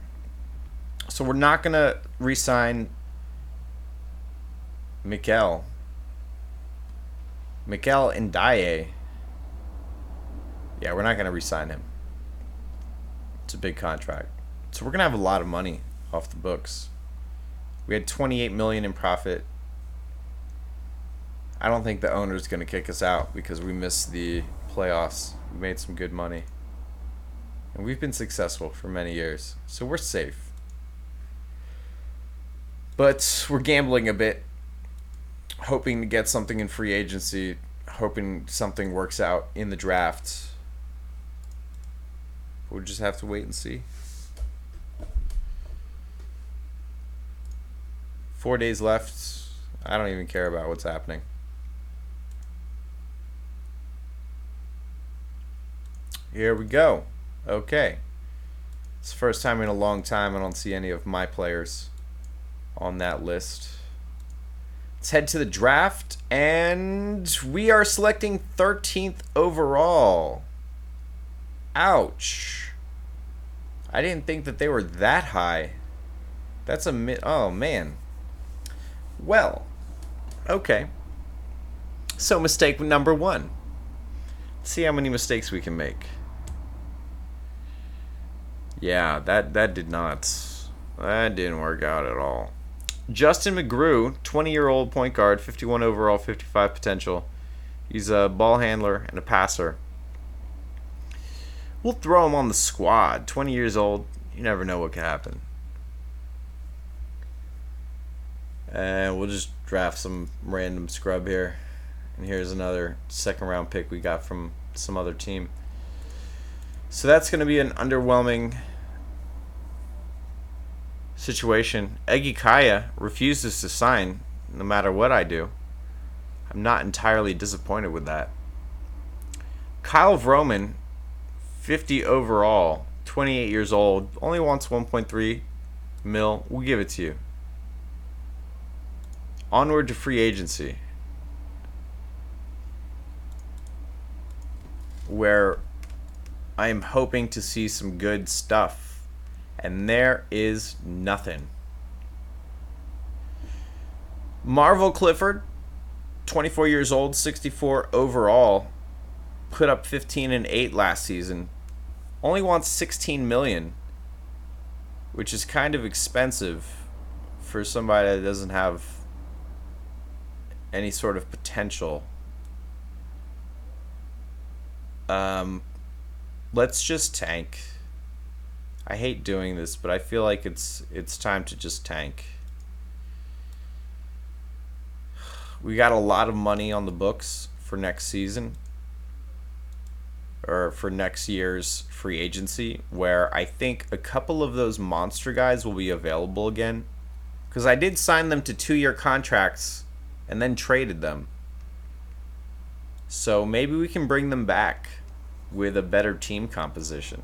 So we're not gonna re-sign Mikel Ndiaye. Yeah, we're not gonna re-sign him. It's a big contract. So we're going to have a lot of money off the books. We had 28 million in profit. I don't think the owner's going to kick us out because we missed the playoffs. We made some good money. And we've been successful for many years. So we're safe. But we're gambling a bit. Hoping to get something in free agency. Hoping something works out in the draft. We'll just have to wait and see. 4 days left. I don't even care about what's happening. Here we go. Okay. It's the first time in a long time I don't see any of my players on that list. Let's head to the draft, and we are selecting 13th overall. Ouch. I didn't think that they were that high. That's a oh man. Well, okay. So mistake number one. See how many mistakes we can make. Yeah, that didn't work out at all. Justin McGrew, 20-year-old point guard, 51 overall, 55 potential. He's a ball handler and a passer. We'll throw him on the squad. 20 years old. You never know what could happen. And we'll just draft some random scrub here. And here's another second round pick we got from some other team. So that's going to be an underwhelming situation. Egi Kaya refuses to sign no matter what I do. I'm not entirely disappointed with that. Kyle Vroman, 50 overall, 28 years old, only wants 1.3 mil. We'll give it to you. Onward to free agency, where I am hoping to see some good stuff, and there is nothing. Marvel Clifford, 24 years old, 64 overall, put up 15 and 8 last season. Only wants 16 million, which is kind of expensive for somebody that doesn't have any sort of potential. Let's just tank. I hate doing this, but I feel like it's time to just tank. We got a lot of money on the books for next season, or for next year's free agency, where I think a couple of those monster guys will be available again, because I did sign them to 2-year contracts and then traded them. So maybe we can bring them back with a better team composition.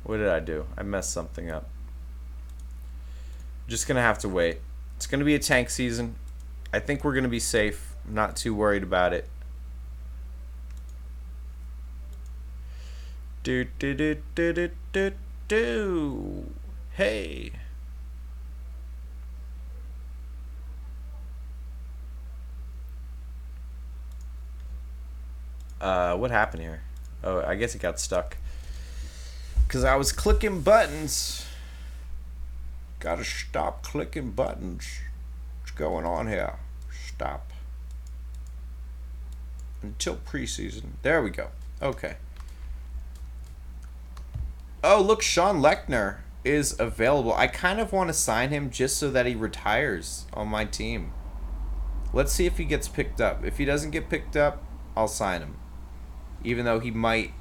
What did I do? I messed something up. Just gonna have to wait. It's gonna be a tank season. I think we're gonna be safe. I'm not too worried about it. Hey. What happened here? Oh, I guess it got stuck. Because I was clicking buttons. Gotta stop clicking buttons. What's going on here? Stop. Until preseason. There we go. Okay. Oh, look, Sean Lechner is available. I kind of want to sign him just so that he retires on my team. Let's see if he gets picked up. If he doesn't get picked up, I'll sign him. Even though he might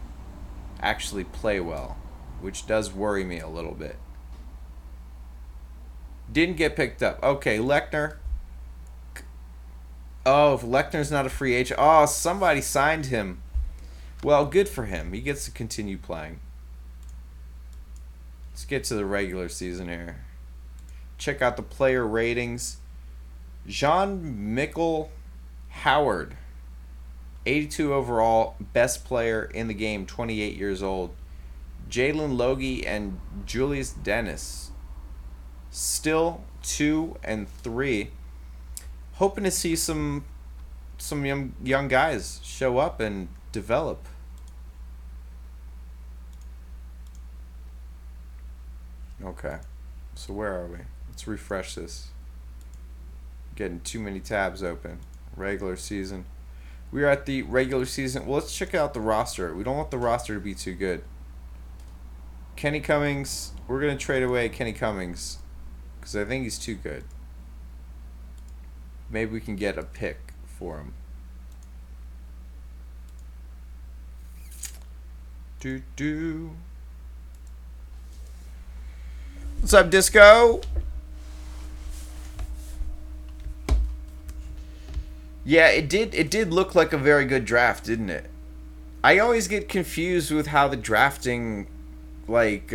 actually play well, which does worry me a little bit. Didn't get picked up. Okay, Lechner. Oh, if Lechner's not a free agent. Oh, somebody signed him. Well, good for him. He gets to continue playing. Let's get to the regular season here. Check out the player ratings. Jean-Michel Howard, 82 overall, best player in the game, 28 years old. Jalen Logie and Julius Dennis, still 2 and 3. Hoping to see some young guys show up and develop. Okay, so where are we? Let's refresh this. Getting too many tabs open. Regular season. We are at the regular season. Well, let's check out the roster. We don't want the roster to be too good. Kenny Cummings. We're going to trade away Kenny Cummings because I think he's too good. Maybe we can get a pick for him. What's up, Disco? Yeah, it did look like a very good draft, didn't it? I always get confused with how the drafting, like,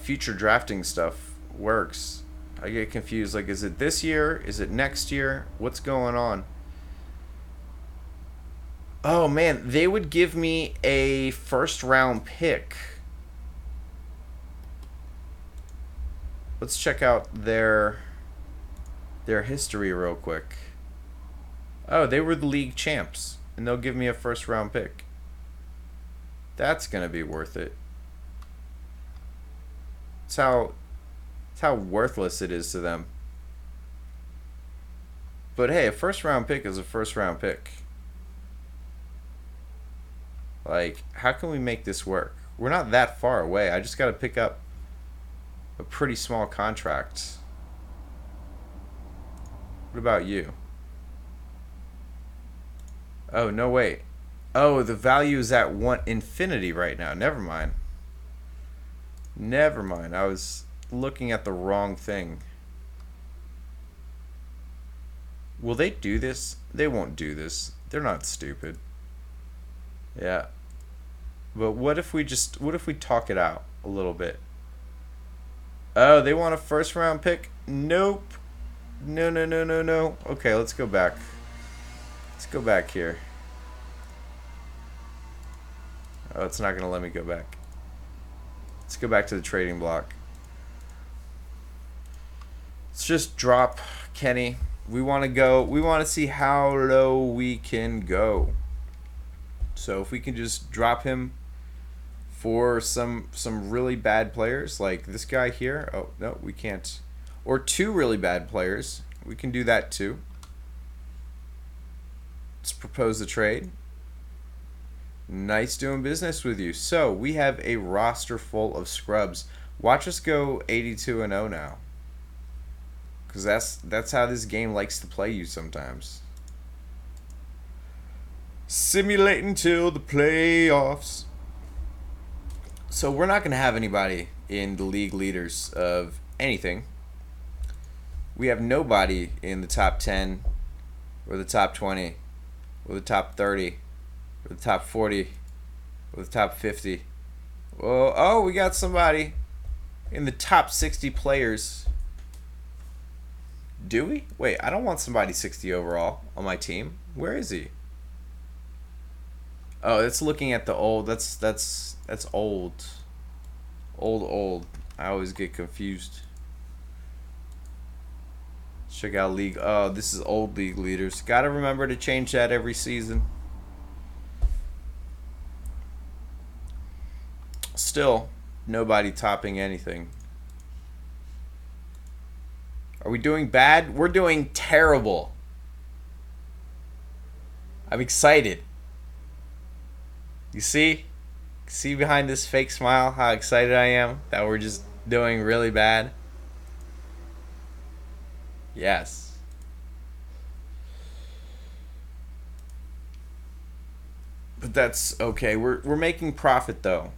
future drafting stuff works. I get confused, like, is it this year? Is it next year? What's going on? Oh, man, they would give me a first-round pick. Let's check out their their history real quick. Oh, they were the league champs, and they'll give me a first round pick. That's gonna be worth it. It's how worthless it is to them. But hey, a first round pick is a first round pick. Like, how can we make this work? We're not that far away. I just got to pick up a pretty small contract. What about you? Oh, no, wait. Oh, the value is at infinity right now. Never mind. Never mind. I was looking at the wrong thing. Will they do this? They won't do this. They're not stupid. Yeah. But what if we talk it out a little bit? Oh, they want a first round pick? Nope. No, no, no, no, no. Okay, let's go back. Let's go back here. Oh, it's not going to let me go back. Let's go back to the trading block. Let's just drop Kenny. We want to see how low we can go. So if we can just drop him for some really bad players like this guy here. Oh, no, we can't. Or two really bad players. We can do that too. Let's propose a trade. Nice doing business with you. So we have a roster full of scrubs. Watch us go 82-0 now. Because that's how this game likes to play you sometimes. Simulating till the playoffs. So we're not going to have anybody in the league leaders of anything. We have nobody in the top 10 or the top 20 or the top 30 or the top 40 or the top 50. Oh, we got somebody in the top 60 players. Do we? Wait, I don't want somebody 60 overall on my team. Where is he? Oh, it's looking at the old. That's old. Old. I always get confused. Check out league. Oh, this is old league leaders. Gotta remember to change that every season. Still, nobody topping anything. Are we doing bad? We're doing terrible. I'm excited. You see? See behind this fake smile how excited I am that we're just doing really bad? Yes. But that's okay. We're making profit though.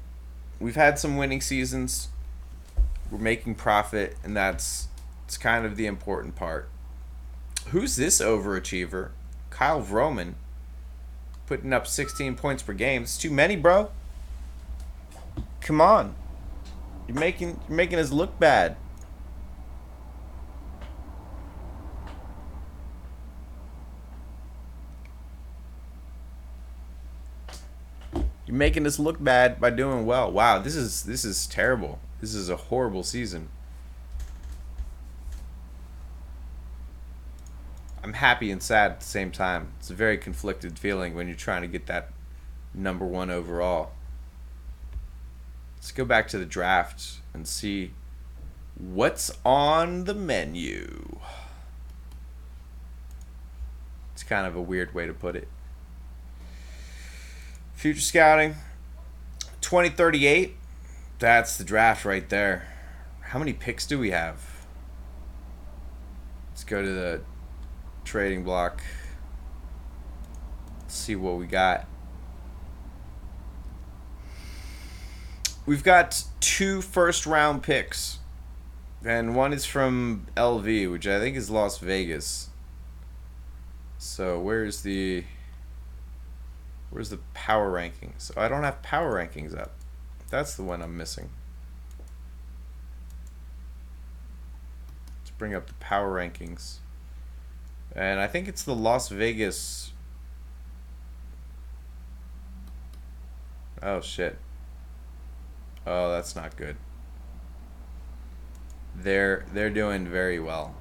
We've had some winning seasons. We're making profit, and it's kind of the important part. Who's this overachiever? Kyle Vroman. Putting up 16 points per game. It's too many, bro. Come on. You're making us look bad. You're making us look bad by doing well. Wow, this is terrible. This is a horrible season. I'm happy and sad at the same time. It's a very conflicted feeling when you're trying to get that number 1 overall. Let's go back to the draft and see what's on the menu. It's kind of a weird way to put it. Future scouting. 2038. That's the draft right there. How many picks do we have? Let's go to the trading block. Let's see what we got. We've got 2 first-round picks, and one is from LV, which I think is Las Vegas. So where's the power rankings? Oh, I don't have power rankings up. That's the one I'm missing. Let's bring up the power rankings. And I think it's the Las Vegas. Oh shit. Oh, that's not good. They're doing very well.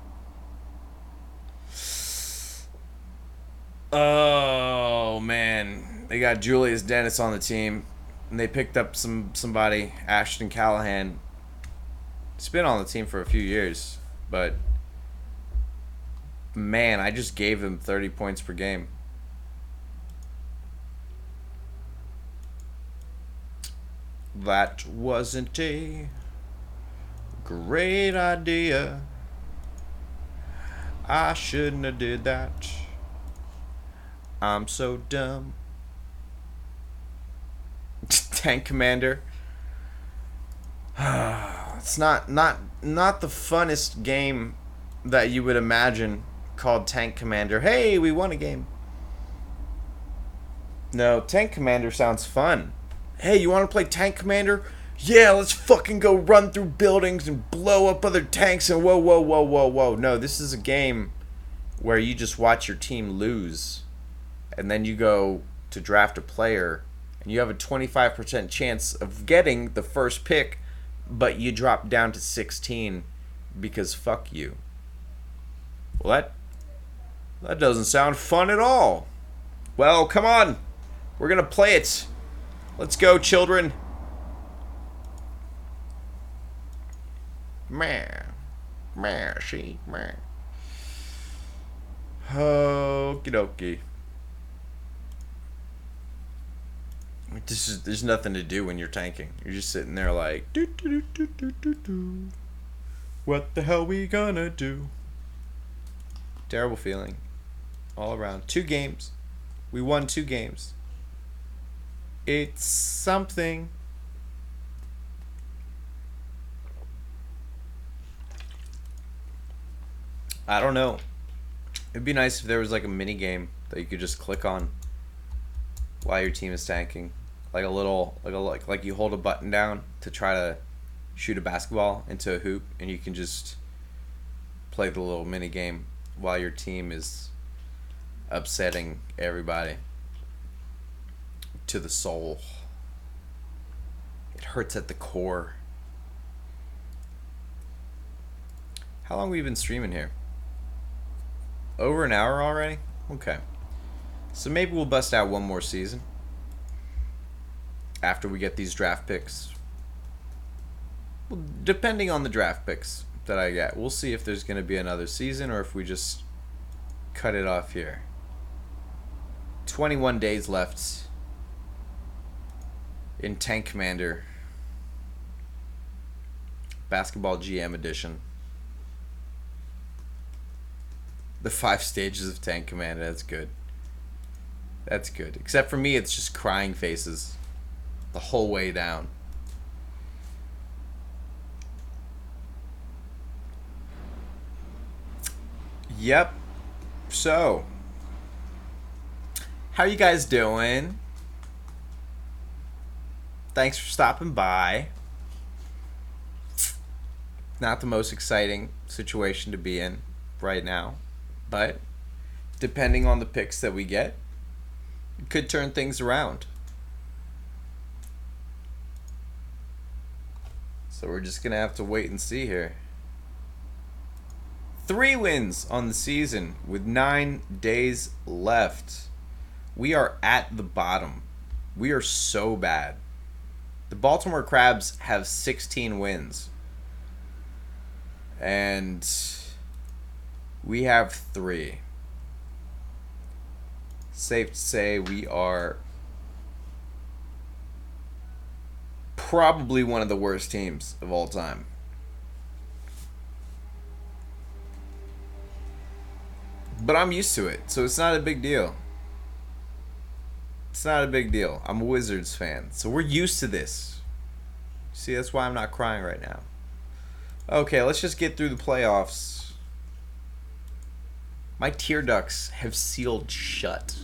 Oh man, they got Julius Dennis on the team, and they picked up somebody, Ashton Callahan. He's been on the team for a few years, but man, I just gave him 30 points per game. That wasn't a great idea. I shouldn't have did that. I'm so dumb. Tank Commander. It's not the funnest game that you would imagine called Tank Commander. Hey, we won a game. No, Tank Commander sounds fun. Hey, you want to play Tank Commander? Yeah, let's fucking go run through buildings and blow up other tanks and whoa, whoa, whoa, whoa, whoa. No, this is a game where you just watch your team lose and then you go to draft a player and you have a 25% chance of getting the first pick, but you drop down to 16 because fuck you. Well, that doesn't sound fun at all. Well, come on. We're going to play it. Let's go, children. Meh. See? Meh. Okie dokie. There's nothing to do when you're tanking. You're just sitting there like, do do do do do do. What the hell we gonna do? Terrible feeling. All around. 2 games. We won 2 games. It's something. I don't know. It'd be nice if there was like a mini game that you could just click on while your team is tanking. Like a little, like you hold a button down to try to shoot a basketball into a hoop, and you can just play the little mini game while your team is upsetting everybody to the soul. It hurts at the core. How long have we been streaming here? Over an hour already? Okay. So maybe we'll bust out one more season after we get these draft picks. Well, depending on the draft picks that I get, we'll see if there's going to be another season or if we just cut it off here. 21 days left in Tank Commander Basketball GM Edition. The 5 stages of Tank Commander. That's good. That's good. Except for me, it's just crying faces the whole way down. Yep. So, how you guys doing? Thanks for stopping by. Not the most exciting situation to be in right now, but depending on the picks that we get, it could turn things around. So we're just going to have to wait and see here. 3 wins on the season with 9 days left. We are at the bottom. We are so bad. The Baltimore Crabs have 16 wins. And we have 3. Safe to say we are probably one of the worst teams of all time. But I'm used to it, so it's not a big deal. It's not a big deal. I'm a Wizards fan, so we're used to this. See, that's why I'm not crying right now. Okay, let's just get through the playoffs. My tear ducts have sealed shut.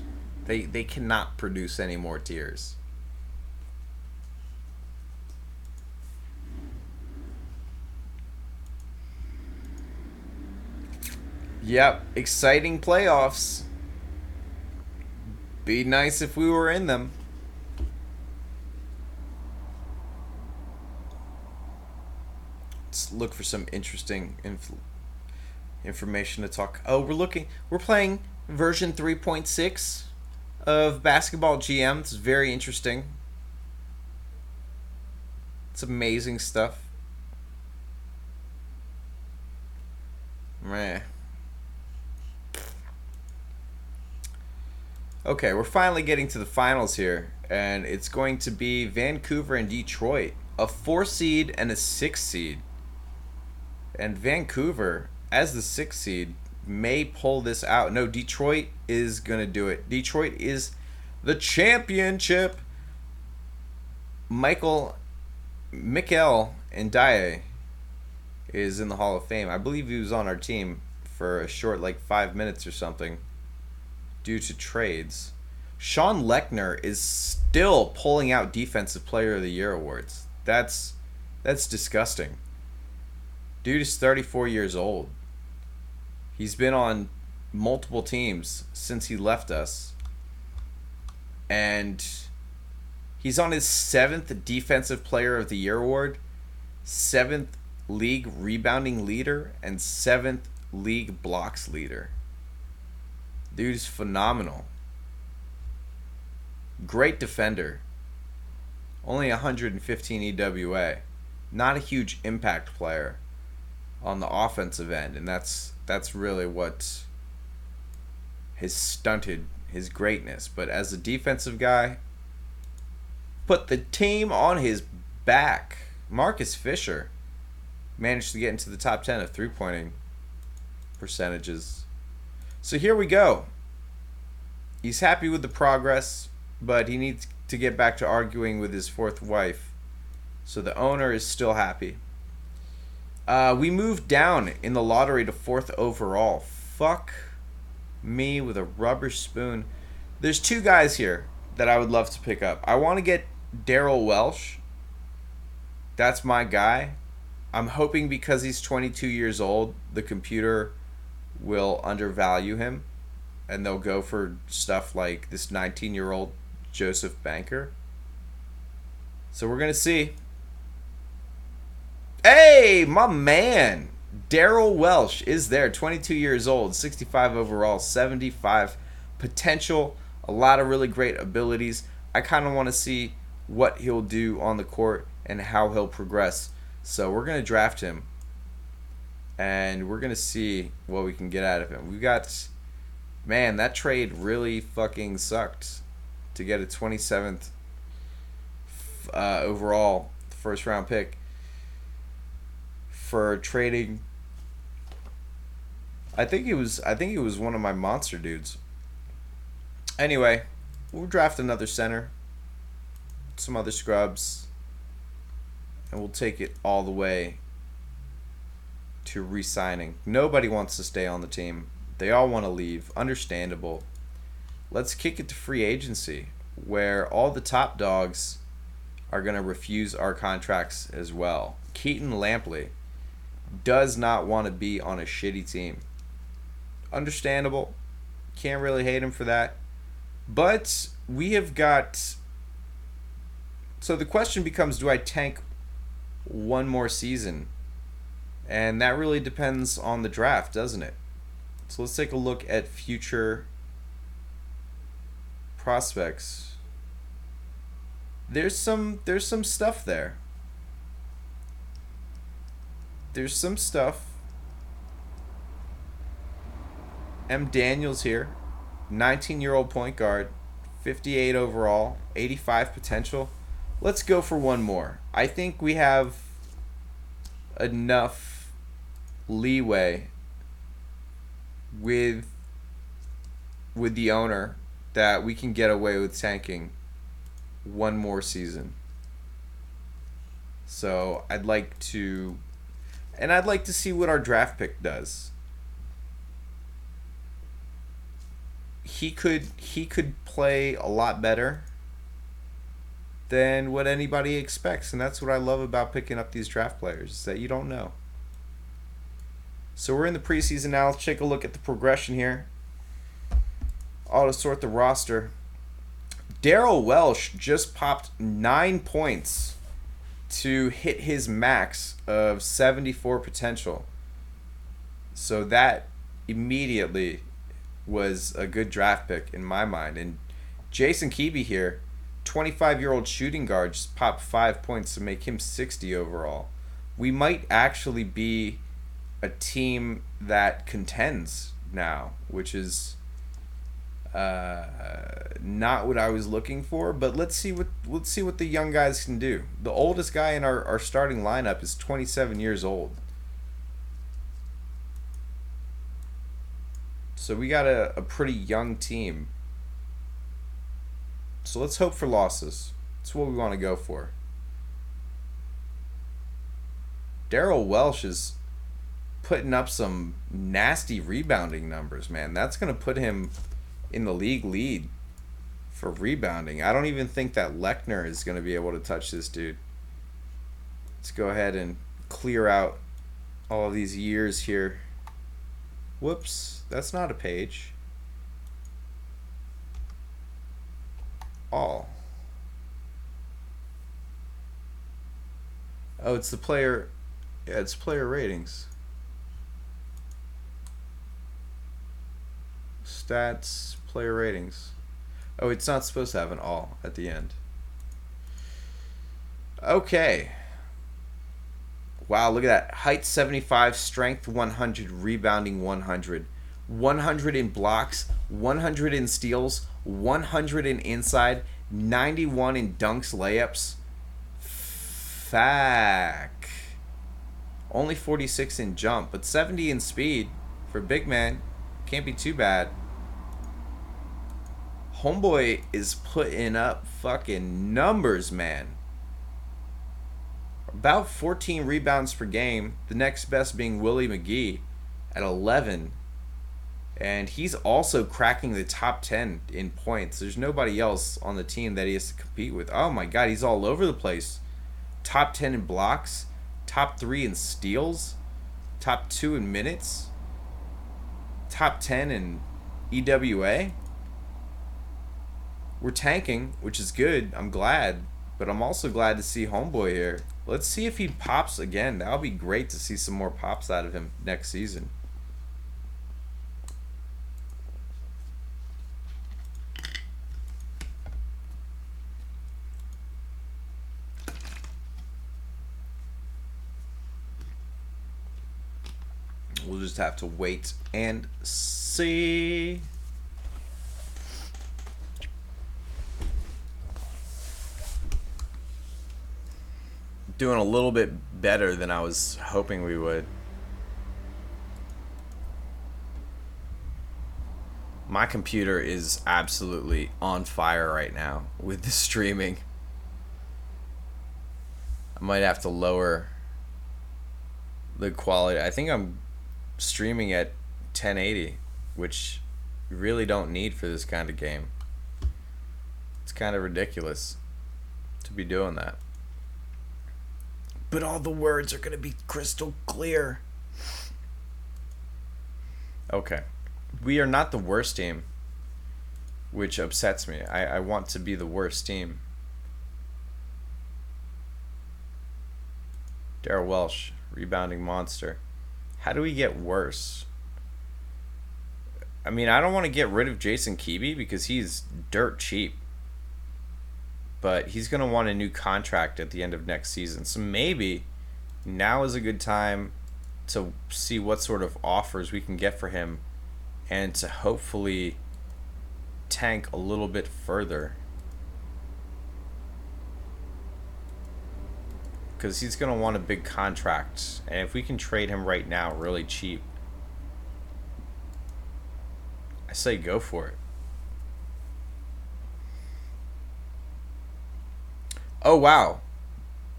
They cannot produce any more tears. Yep, exciting playoffs. Be nice if we were in them. Let's look for some interesting information to talk. Oh, we're playing version 3.6 of Basketball GM. It's very interesting. It's amazing stuff. Meh. Okay, we're finally getting to the finals here, and it's going to be Vancouver and Detroit, a 4 seed and a 6 seed. And Vancouver, as the 6 seed, may pull this out. No, Detroit is going to do it. Detroit is the championship. Mikael Ndiaye is in the Hall of Fame. I believe he was on our team for a short, like, 5 minutes or something due to trades. Sean Lechner is still pulling out Defensive Player of the Year awards. That's disgusting. Dude is 34 years old. He's been on multiple teams since he left us. And he's on his 7th Defensive Player of the Year award, 7th League Rebounding Leader, and 7th League Blocks Leader. Dude's phenomenal. Great defender. Only 115 EWA. Not a huge impact player on the offensive end, and that's really what has stunted his greatness. But as a defensive guy, put the team on his back. Marcus Fisher managed to get into the top 10 of three-pointing percentages. So here we go. He's happy with the progress, but he needs to get back to arguing with his 4th wife. So the owner is still happy. We moved down in the lottery to 4th overall. Fuck me with a rubber spoon. There's 2 guys here that I would love to pick up. I want to get Daryl Welsh. That's my guy. I'm hoping because he's 22 years old, the computer will undervalue him, and they'll go for stuff like this 19-year-old Joseph Banker. So we're going to see. Hey, my man! Daryl Welsh is there, 22 years old, 65 overall, 75 potential, a lot of really great abilities. I kind of want to see what he'll do on the court and how he'll progress. So we're going to draft him, and we're going to see what we can get out of him. We got, man, that trade really fucking sucked to get a 27th overall first round pick for trading. I think it was one of my monster dudes. Anyway, we'll draft another center, some other scrubs, and we'll take it all the way to re-signing. Nobody wants to stay on the team. They all want to leave. Understandable. Let's kick it to free agency, where all the top dogs are going to refuse our contracts as well. Keaton Lampley does not want to be on a shitty team. Understandable. Can't really hate him for that. But we have got... So the question becomes, do I tank one more season? And that really depends on the draft, doesn't it? So let's take a look at future prospects. There's some stuff there. There's some stuff. M. Daniels here, 19-year-old point guard, 58 overall, 85 potential. Let's go for one more. I think we have enough leeway with the owner that we can get away with tanking one more season. So I'd like to see what our draft pick does. He could play a lot better than what anybody expects, and that's what I love about picking up these draft players, is that you don't know. So we're in the preseason now. Let's take a look at the progression here. Auto sort the roster. Daryl Welsh just popped 9 points to hit his max of 74 potential. So that immediately was a good draft pick in my mind. And Jason Keeby here, 25-year-old shooting guard, just popped 5 points to make him 60 overall. We might actually be a team that contends now, which is not what I was looking for. But let's see what the young guys can do. The oldest guy in our starting lineup is 27 years old. So we got a pretty young team. So let's hope for losses. That's what we want to go for. Daryl Welsh is putting up some nasty rebounding numbers, man. That's going to put him in the league lead for rebounding. I don't even think that Lechner is going to be able to touch this dude. Let's go ahead and clear out all of these years here. Whoops, that's not a page. All. Oh, it's the player. Yeah, it's player ratings. Stats, player ratings. Oh, it's not supposed to have an all at the end. Okay. Wow, look at that. Height 75, strength 100, rebounding 100. 100 in blocks, 100 in steals, 100 in inside, 91 in dunks, layups. Fack. Only 46 in jump, but 70 in speed for big man. Can't be too bad. Homeboy is putting up fucking numbers, man. About 14 rebounds per game. The next best being Willie McGee at 11. And he's also cracking the top 10 in points. There's nobody else on the team that he has to compete with. Oh my god, he's all over the place. Top 10 in blocks. Top 3 in steals. Top 2 in minutes. Top 10 in EWA. We're tanking, which is good. I'm glad. But I'm also glad to see Homeboy here. Let's see if he pops again. That would be great to see some more pops out of him next season. We'll just have to wait and see. Doing a little bit better than I was hoping we would. My computer is absolutely on fire right now with the streaming. I might have to lower the quality. I think I'm streaming at 1080, which you really don't need for this kind of game. It's kind of ridiculous to be doing that. But all the words are going to be crystal clear. Okay. We are not the worst team, which upsets me. I want to be the worst team. Daryl Welsh, rebounding monster. How do we get worse? I mean, I don't want to get rid of Jason Keeby because he's dirt cheap. But he's going to want a new contract at the end of next season. So maybe now is a good time to see what sort of offers we can get for him and to hopefully tank a little bit further. Because he's going to want a big contract. And if we can trade him right now really cheap, I say go for it. Oh, wow.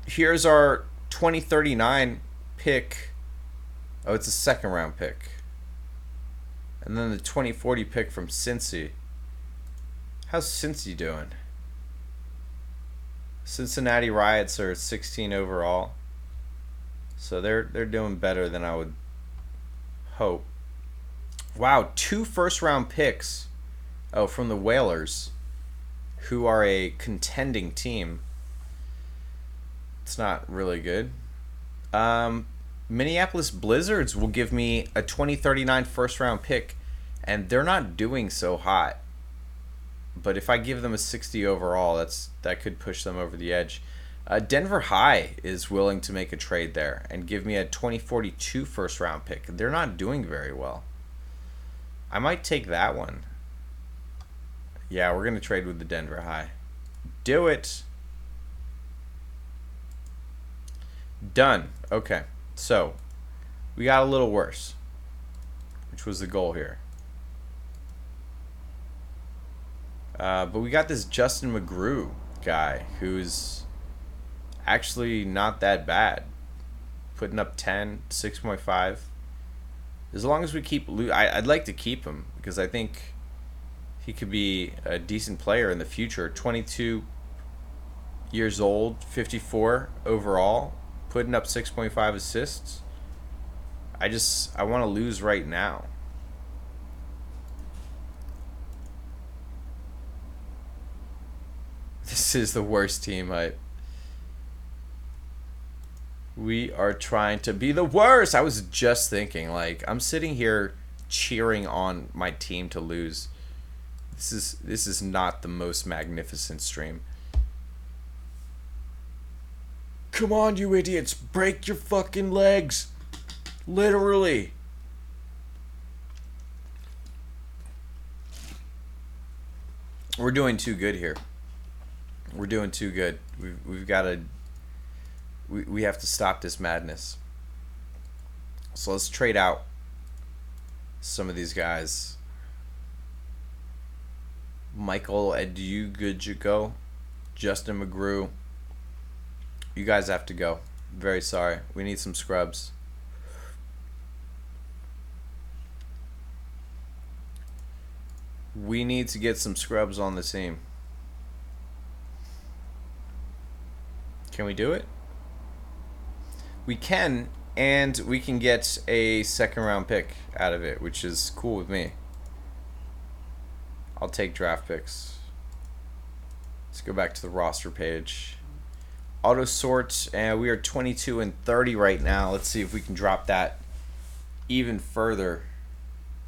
Here's our 2039 pick. Oh, it's a second round pick. And then the 2040 pick from Cincy. How's Cincy doing? Cincinnati Riots are 16 overall. So they're doing better than I would hope. Wow, 2 first round picks. Oh, from the Whalers, who are a contending team. It's not really good. Minneapolis Blizzards will give me a 2039 first round pick And they're not doing so hot. But if I give them a 60 overall, that could push them over the edge. Denver High is willing to make a trade there and give me a 2042 first round pick. They're not doing very well. I might take that one. Yeah, we're going to trade with the Denver High. Do it. Done. Okay. So, we got a little worse, which was the goal here. But we got this Justin McGrew guy who's actually not that bad. Putting up 10, 6.5. As long as we keep... I'd like to keep him because I think he could be a decent player in the future. 22 years old, 54 overall, putting up 6.5 assists. I want to lose right now. This is the worst team hype. We are trying to be the worst. I was just thinking, like, I'm sitting here cheering on my team to lose. This is not the most magnificent stream. Come on, you idiots. Break your fucking legs. Literally. We're doing too good here. We're doing too good. We've got to... We have to stop this madness. So let's trade out some of these guys. Michael Edugujigo, Justin McGrew. You guys have to go. Very sorry. We need some scrubs. We need to get some scrubs on the team. Can we do it? We can, and we can get a second round pick out of it, which is cool with me. I'll take draft picks. Let's go back to the roster page. Auto sort, and we are 22 and 30 right now. Let's see if we can drop that even further.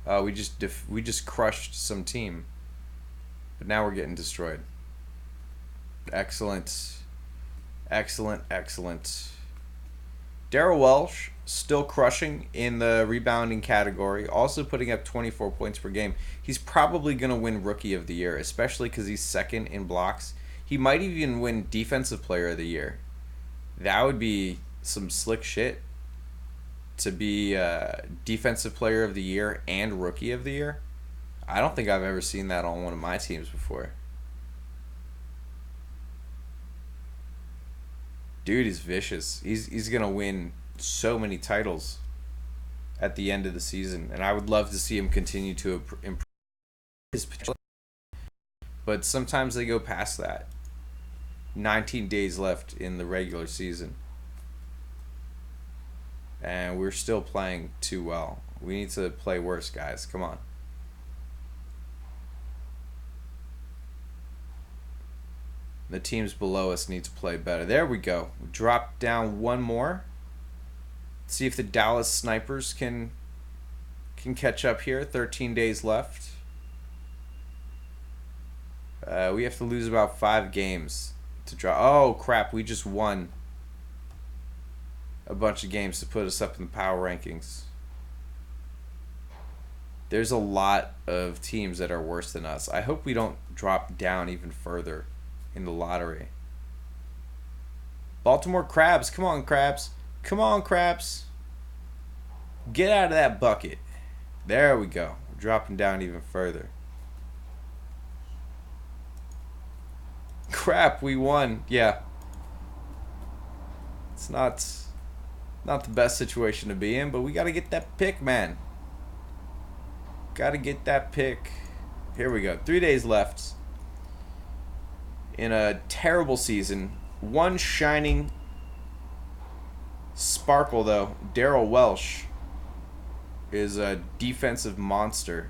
We just crushed some team, but now we're getting destroyed. Excellent, excellent, excellent. Darrell Welsh still crushing in the rebounding category, also putting up 24 points per game. He's probably going to win Rookie of the Year, especially because he's second in blocks. He might even win Defensive Player of the Year. That would be some slick shit to be Defensive Player of the Year and Rookie of the Year. I don't think I've ever seen that on one of my teams before. Dude is vicious. He's going to win so many titles at the end of the season, and I would love to see him continue to improve his potential. But sometimes they go past that. 19 days left in the regular season, and we're still playing too well. We need to play worse, guys. Come on. The teams below us need to play better. There we go. Drop down one more. See if the Dallas Snipers can catch up here. 13 days left. We have to lose about 5 games to drop. Oh, crap. We just won a bunch of games to put us up in the power rankings. There's a lot of teams that are worse than us. I hope we don't drop down even further in the lottery. Baltimore Crabs. Come on, Crabs. Come on, Crabs. Get out of that bucket. There we go. We're dropping down even further. Crap, we won. Yeah. It's not the best situation to be in, but we got to get that pick, man. Got to get that pick. Here we go. 3 days left in a terrible season. One shining sparkle, though. Darrell Welsh is a defensive monster,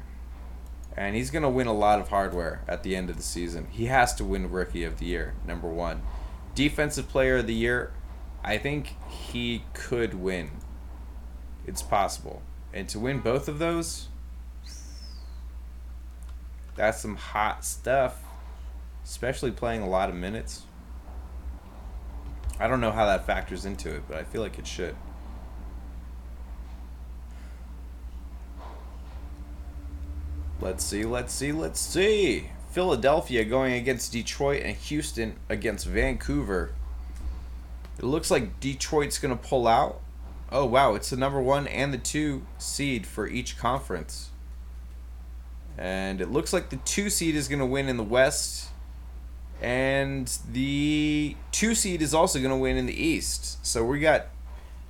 and he's going to win a lot of hardware at the end of the season. He has to win Rookie of the Year, number 1. Defensive Player of the Year, I think he could win. It's possible. And to win both of those, That's some hot stuff, especially playing a lot of minutes. I don't know how that factors into it, but I feel like it should. Let's see. Philadelphia going against Detroit and Houston against Vancouver. It looks like Detroit's going to pull out. Oh, wow. It's the number 1 and the 2 seed for each conference. And it looks like the 2 seed is going to win in the West. And the 2 seed is also going to win in the East. So we got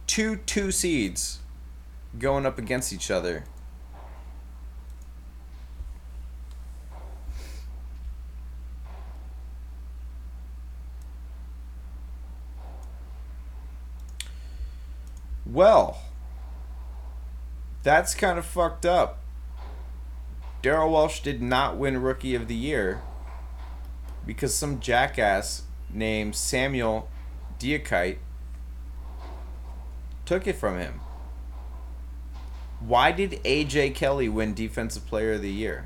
two seeds going up against each other. Well, that's kind of fucked up. Darrell Walsh did not win Rookie of the Year because some jackass named Samuel Diakite took it from him. Why did A.J. Kelly win Defensive Player of the Year?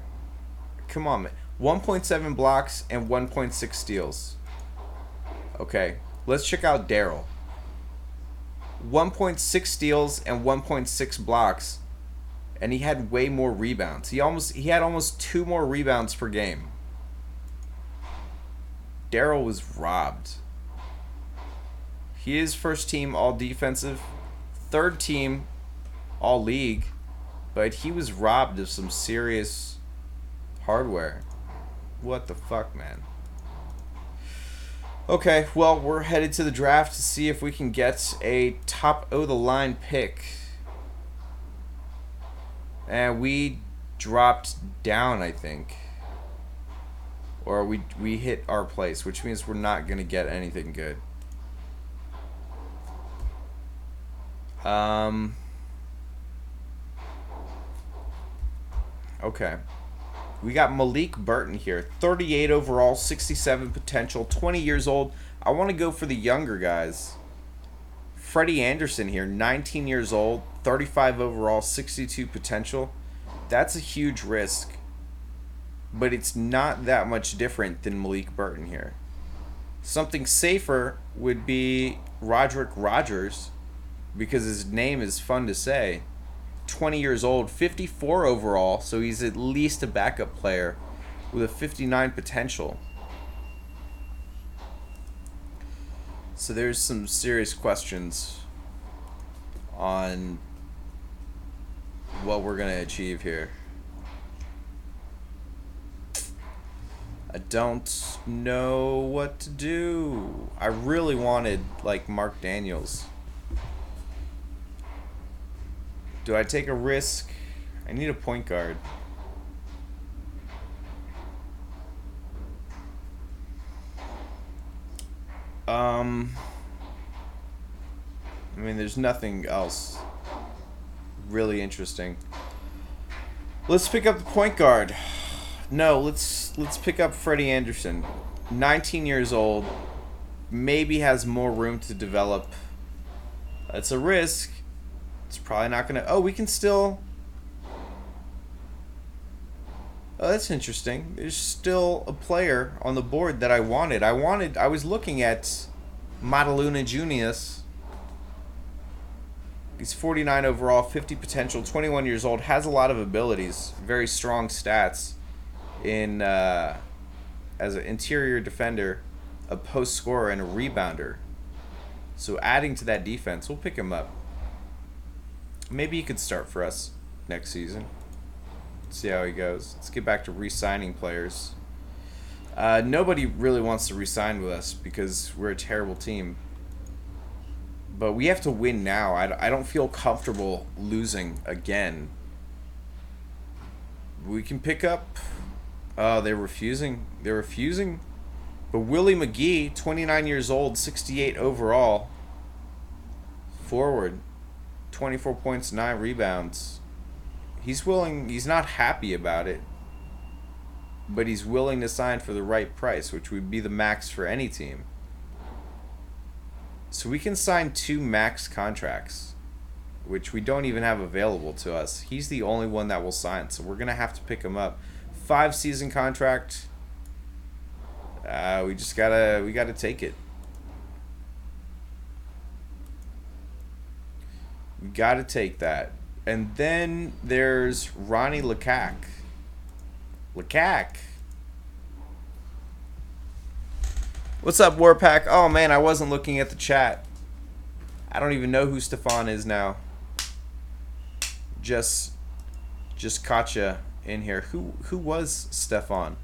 Come on, man. 1.7 blocks and 1.6 steals. Okay, let's check out Darrell. 1.6 steals and 1.6 blocks, and he had way more rebounds. He had almost 2 more rebounds per game. Darrell was robbed. He is first team all defensive, third team all league, but he was robbed of some serious hardware. What the fuck, man? Okay, well, we're headed to the draft to see if we can get a top-of-the-line pick. And we dropped down, I think. Or we hit our place, which means we're not going to get anything good. Okay. We got Malik Burton here. 38 overall, 67 potential, 20 years old. I want to go for the younger guys. Freddie Anderson here, 19 years old, 35 overall, 62 potential. That's a huge risk. But it's not that much different than Malik Burton here. Something safer would be Roderick Rogers, because his name is fun to say. 20 years old, 54 overall, so he's at least a backup player with a 59 potential. So there's some serious questions on what we're going to achieve here. I don't know what to do. I really wanted, like, Mark Daniels. Do I take a risk? I need a point guard. I mean, there's nothing else really interesting. Let's pick up the point guard. No, let's pick up Freddie Anderson. 19 years old. Maybe has more room to develop. It's a risk. It's probably not going to... Oh, we can still... Oh, that's interesting. There's still a player on the board that I wanted. I was looking at Mataluna Junius. He's 49 overall, 50 potential, 21 years old, has a lot of abilities, very strong stats in as an interior defender, a post scorer, and a rebounder. So adding to that defense, we'll pick him up. Maybe he could start for us next season. See how he goes. Let's get back to re-signing players. Nobody really wants to re-sign with us because we're a terrible team. But we have to win now. I don't feel comfortable losing again. We can pick up... Oh, they're refusing. They're refusing. But Willie McGee, 29 years old, 68 overall. Forward. 24 points, 9 rebounds. He's willing... He's not happy about it. But he's willing to sign for the right price, which would be the max for any team. So we can sign 2 max contracts, which we don't even have available to us. He's the only one that will sign, so we're going to have to pick him up. 5-season contract. We gotta take it. We gotta take that. And then there's Ronnie Lukac. What's up, Warpack? Oh man, I wasn't looking at the chat. I don't even know who Stefan is now. Just caught ya in here. Who was Stefan?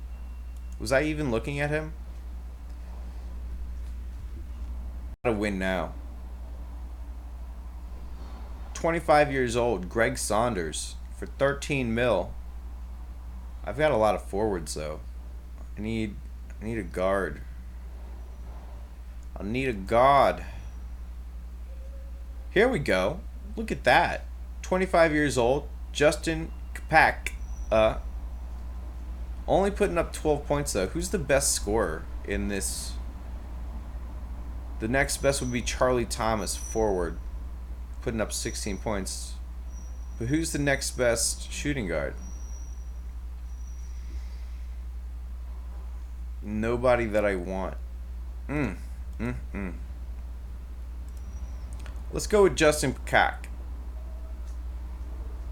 Was I even looking at him? Gotta win now. 25 years old, Greg Saunders for 13 mil. I've got a lot of forwards though. I need a guard. I'll need a god. Here we go. Look at that. 25 years old, Justin Kapak. Only putting up 12 points though. Who's the best scorer in this? The next best would be Charlie Thomas, forward, putting up 16 points. But who's the next best shooting guard? Nobody that I want. Let's go with Justin Kapak.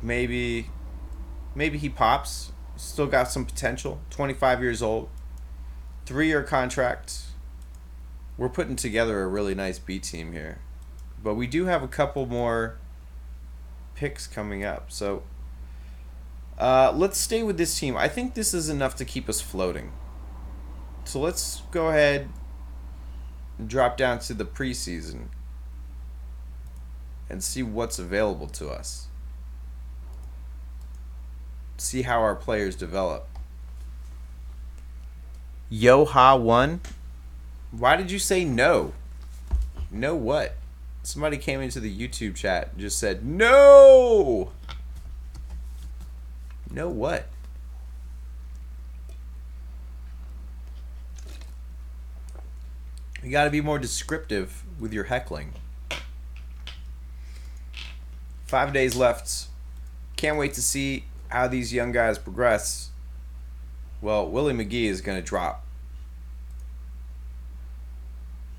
Maybe he pops. Still got some potential. 25 years old. 3-year contract. We're putting together a really nice B team here. But we do have a couple more picks coming up. So let's stay with this team. I think this is enough to keep us floating. So let's go ahead and drop down to the preseason and see what's available to us. See how our players develop. Yoha1, why did you say no? No what? Somebody came into the YouTube chat and just said no. No what? You got to be more descriptive with your heckling. 5 days left. Can't wait to see how these young guys progress. Well, Willie McGee is going to drop.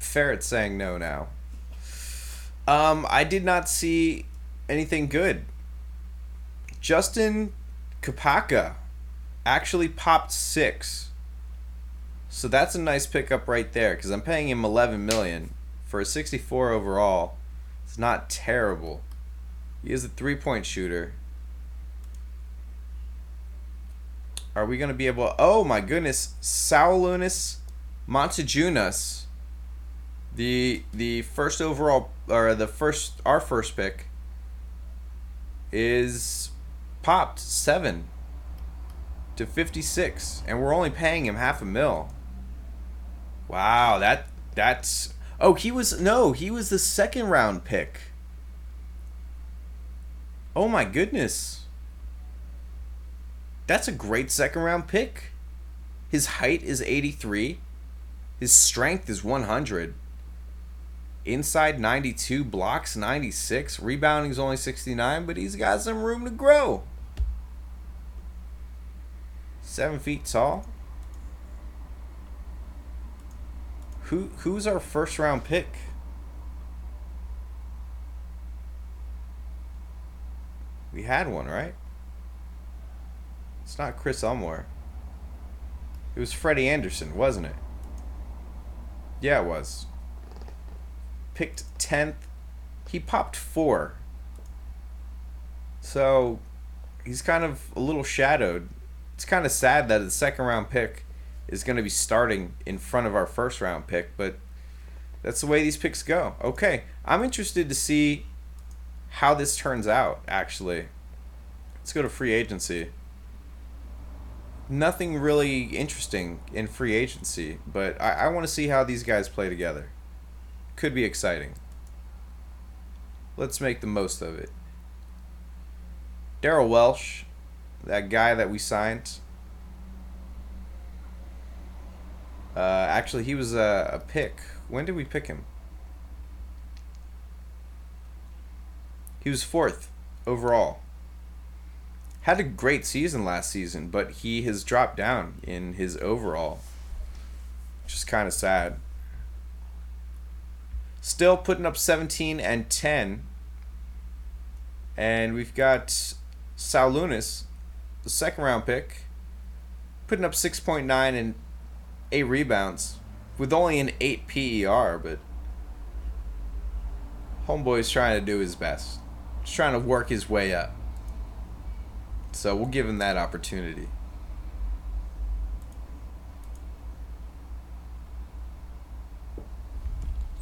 Ferret's saying no now. I did not see anything good. Justin Kapaka actually popped 6. So that's a nice pickup right there because I'm paying him $11 million for a 64 overall. It's not terrible. He is a 3-point shooter. Are we going to be able... Oh my goodness. Saulonis Montejunas. The first overall, or our first pick is popped 7 to 56, and we're only paying him $500,000. Wow, that's... Oh, he was the 2nd round pick. Oh my goodness. That's a great 2nd round pick. His height is 83. His strength is 100. Inside 92, blocks 96, rebounding is only 69, but he's got some room to grow. 7 feet tall. Who's our 1st round pick? We had one, right? It's not Chris Elmore. It was Freddie Anderson, wasn't it? Yeah, it was. Picked 10th. He popped 4. So he's kind of a little shadowed. It's kind of sad that the 2nd round pick is going to be starting in front of our 1st round pick, but that's the way these picks go. Okay, I'm interested to see how this turns out, actually. Let's go to free agency. Nothing really interesting in free agency, but I want to see how these guys play together. Could be exciting. Let's make the most of it. Daryl Welsh, that guy that we signed. Actually, he was a pick. When did we pick him? He was 4th overall. Had a great season last season, but he has dropped down in his overall. Which is kind of sad. Still putting up 17 and 10. And we've got Salunas, the second round pick, putting up 6.9 and 8 rebounds with only an 8 PER, but homeboy's trying to do his best. Just trying to work his way up. So we'll give him that opportunity.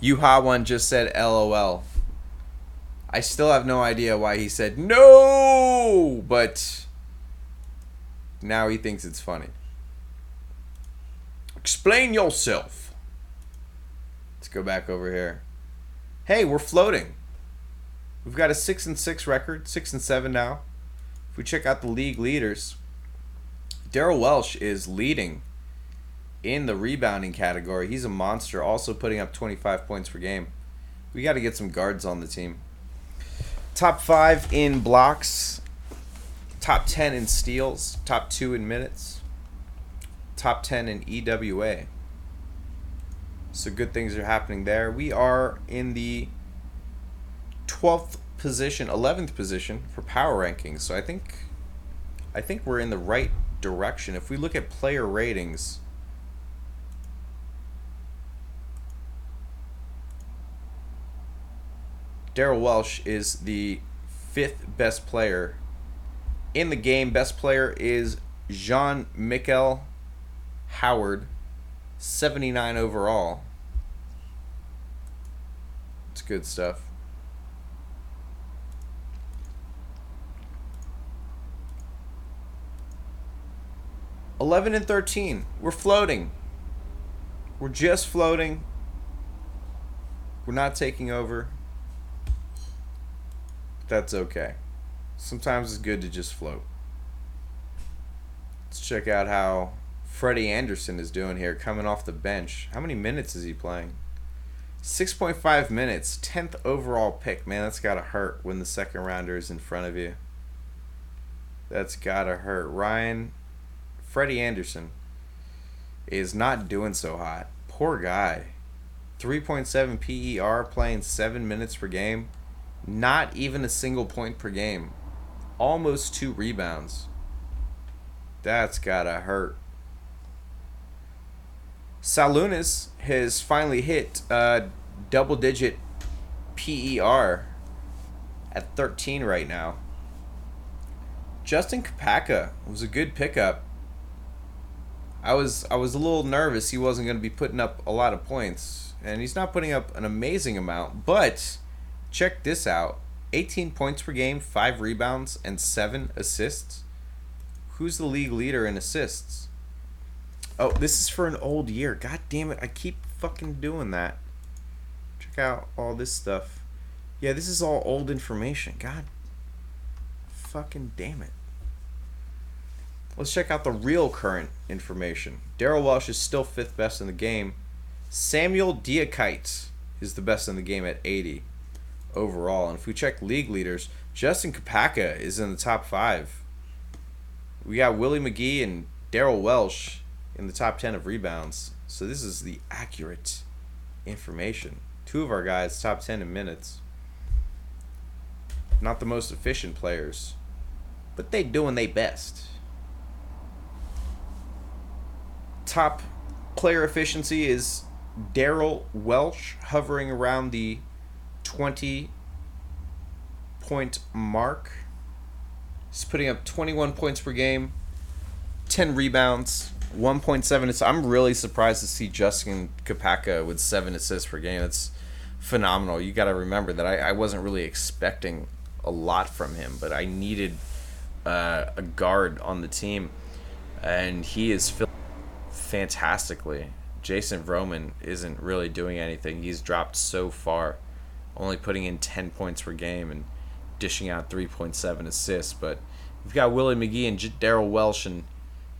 Yuha one just said LOL. I still have no idea why he said no, but now he thinks it's funny. Explain yourself. Let's go back over here. Hey, we're floating. We've got a 6-6 record, 6-7 now. If we check out the league leaders, Daryl Welsh is leading in the rebounding category. He's a monster, also putting up 25 points per game. We got to get some guards on the team. Top 5 in blocks, top 10 in steals, top 2 in minutes, top 10 in EWA. So good things are happening there. We are in the 12th position, 11th position for power rankings. So I think we're in the right direction. If we look at player ratings, Daryl Welsh is the 5th best player in the game. Best player is Jean-Michel Howard, 79 overall. It's good stuff. $11 and 13. We're floating. We're just floating. We're not taking over. That's okay. Sometimes it's good to just float. Let's check out how Freddie Anderson is doing here, coming off the bench. How many minutes is he playing? 6.5 minutes, 10th overall pick. Man, that's gotta hurt when the second rounder is in front of you. That's gotta hurt. Freddie Anderson is not doing so hot. Poor guy. 3.7 PER, playing 7 minutes per game. Not even a single point per game. Almost 2 rebounds. That's gotta hurt. Salunas has finally hit double-digit PER at 13 right now. Justin Kapaka was a good pickup. I was a little nervous he wasn't going to be putting up a lot of points, and he's not putting up an amazing amount, but check this out. 18 points per game, 5 rebounds, and 7 assists. Who's the league leader in assists? Oh, this is for an old year. God damn it, I keep fucking doing that. Check out all this stuff. Yeah, this is all old information. God fucking damn it. Let's check out the real current information. Daryl Welsh is still 5th best in the game. Samuel Diakite is the best in the game at 80 overall. And if we check league leaders, Justin Kapaka is in the top 5. We got Willie McGee and Daryl Welsh in the top 10 of rebounds. So this is the accurate information. 2 of our guys top 10 in minutes. Not the most efficient players, but they doing their best. Top player efficiency is Daryl Welsh, hovering around the 20-point mark. He's putting up 21 points per game, 10 rebounds, 1.7. I'm really surprised to see Justin Kapaka with 7 assists per game. It's phenomenal. You got to remember that I wasn't really expecting a lot from him, but I needed a guard on the team, and he is filling fantastically. Jason Vroman isn't really doing anything. He's dropped so far, only putting in 10 points per game and dishing out 3.7 assists. But we've got Willie McGee and Daryl Welsh and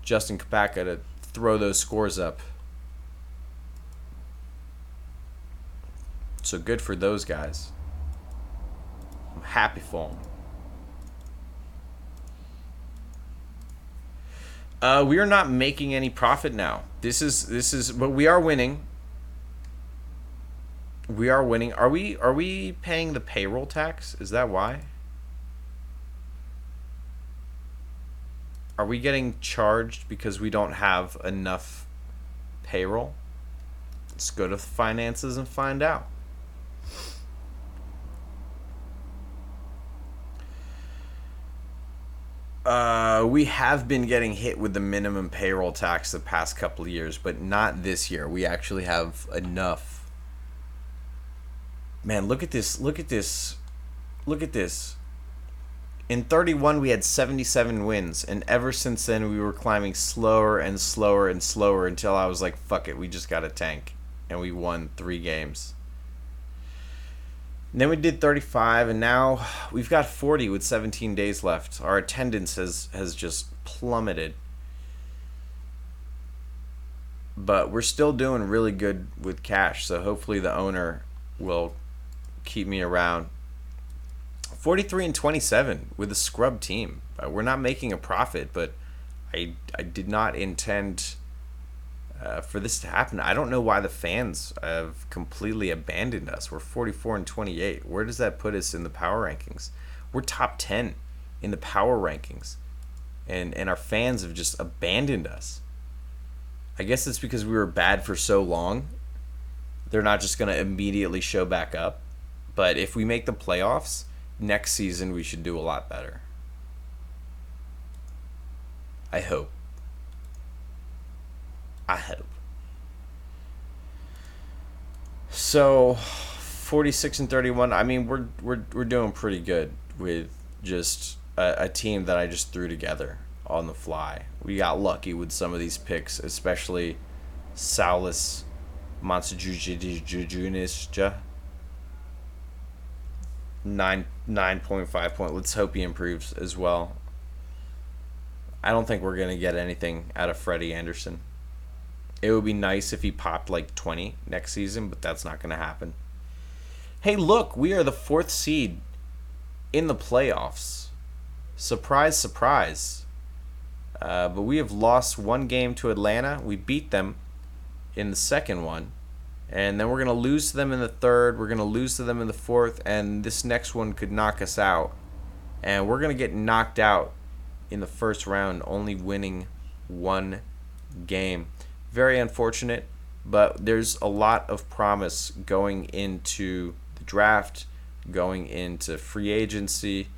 Justin Kapaka to throw those scores up. So good for those guys. I'm happy for them. We are not making any profit now. This is, but we are winning. We are winning. Are we paying the payroll tax? Is that why? Are we getting charged because we don't have enough payroll? Let's go to finances and find out. We have been getting hit with the minimum payroll tax the past couple of years, but not this year. We actually have enough. Man, look at this. Look at this. Look at this. In 31, we had 77 wins, and ever since then, we were climbing slower and slower and slower until I was like, fuck it, we just got to tank. And we won 3 games. And then we did 35, and now we've got 40 with 17 days left. Our attendance has just plummeted. But we're still doing really good with cash, so hopefully the owner will keep me around. 43 and 27 with a scrub team. We're not making a profit, but I did not intend for this to happen. I don't know why the fans have completely abandoned us. We're 44 and 28. Where does that put us in the power rankings? We're top 10 in the power rankings, and our fans have just abandoned us. I guess it's because we were bad for so long. They're not just going to immediately show back up. But if we make the playoffs next season, we should do a lot better. I hope. I hope. So, 46 and 31. I mean, we're doing pretty good with just a team that I just threw together on the fly. We got lucky with some of these picks, especially Salas Monsajujunisja. 9.5 point. Let's hope he improves as well. I don't think we're gonna get anything out of Freddie Anderson. It would be nice if he popped like 20 next season, but that's not gonna happen. Hey, look, we are the 4th seed in the playoffs. Surprise, surprise. But we have lost 1 game to Atlanta. We beat them in the second one. And then we're going to lose to them in the third. We're going to lose to them in the fourth. And this next one could knock us out. And we're going to get knocked out in the first round, only winning 1 game. Very unfortunate, but there's a lot of promise going into the draft, going into free agency.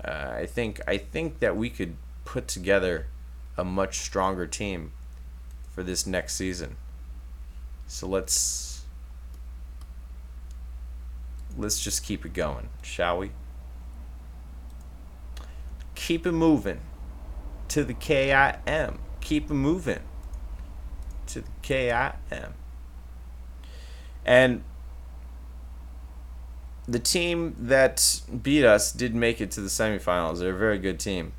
I think that we could put together a much stronger team for this next season. So let's just keep it going, shall we? Keep it moving to the KIM. Keep it moving to the KIM. And the team that beat us did make it to the semifinals. They're a very good team.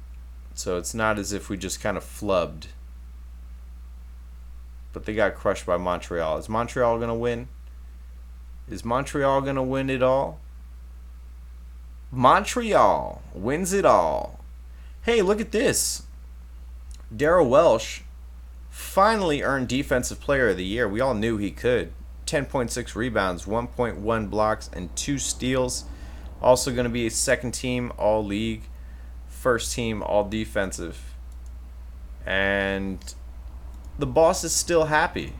So it's not as if we just kind of flubbed. But they got crushed by Montreal. Is Montreal going to win? Is Montreal going to win it all? Montreal wins it all. Hey, look at this. Darrell Welsh finally earned Defensive Player of the Year. We all knew he could. 10.6 rebounds, 1.1 blocks, and 2 steals. Also going to be a second team All-League. First team All-Defensive. And the boss is still happy.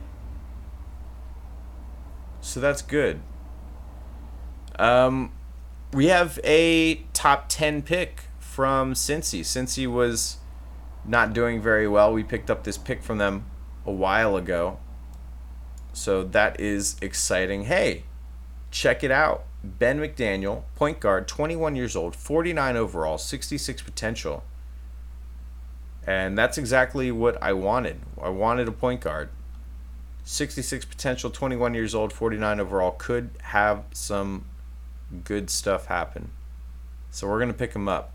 So that's good. We have a top 10 pick from Cincy. Cincy was not doing very well. We picked up this pick from them a while ago. So that is exciting. Hey, check it out. Ben McDaniel, point guard, 21 years old, 49 overall, 66 potential. And that's exactly what I wanted. I wanted a point guard. 66 potential, 21 years old, 49 overall. Could have some good stuff happen. So we're going to pick him up.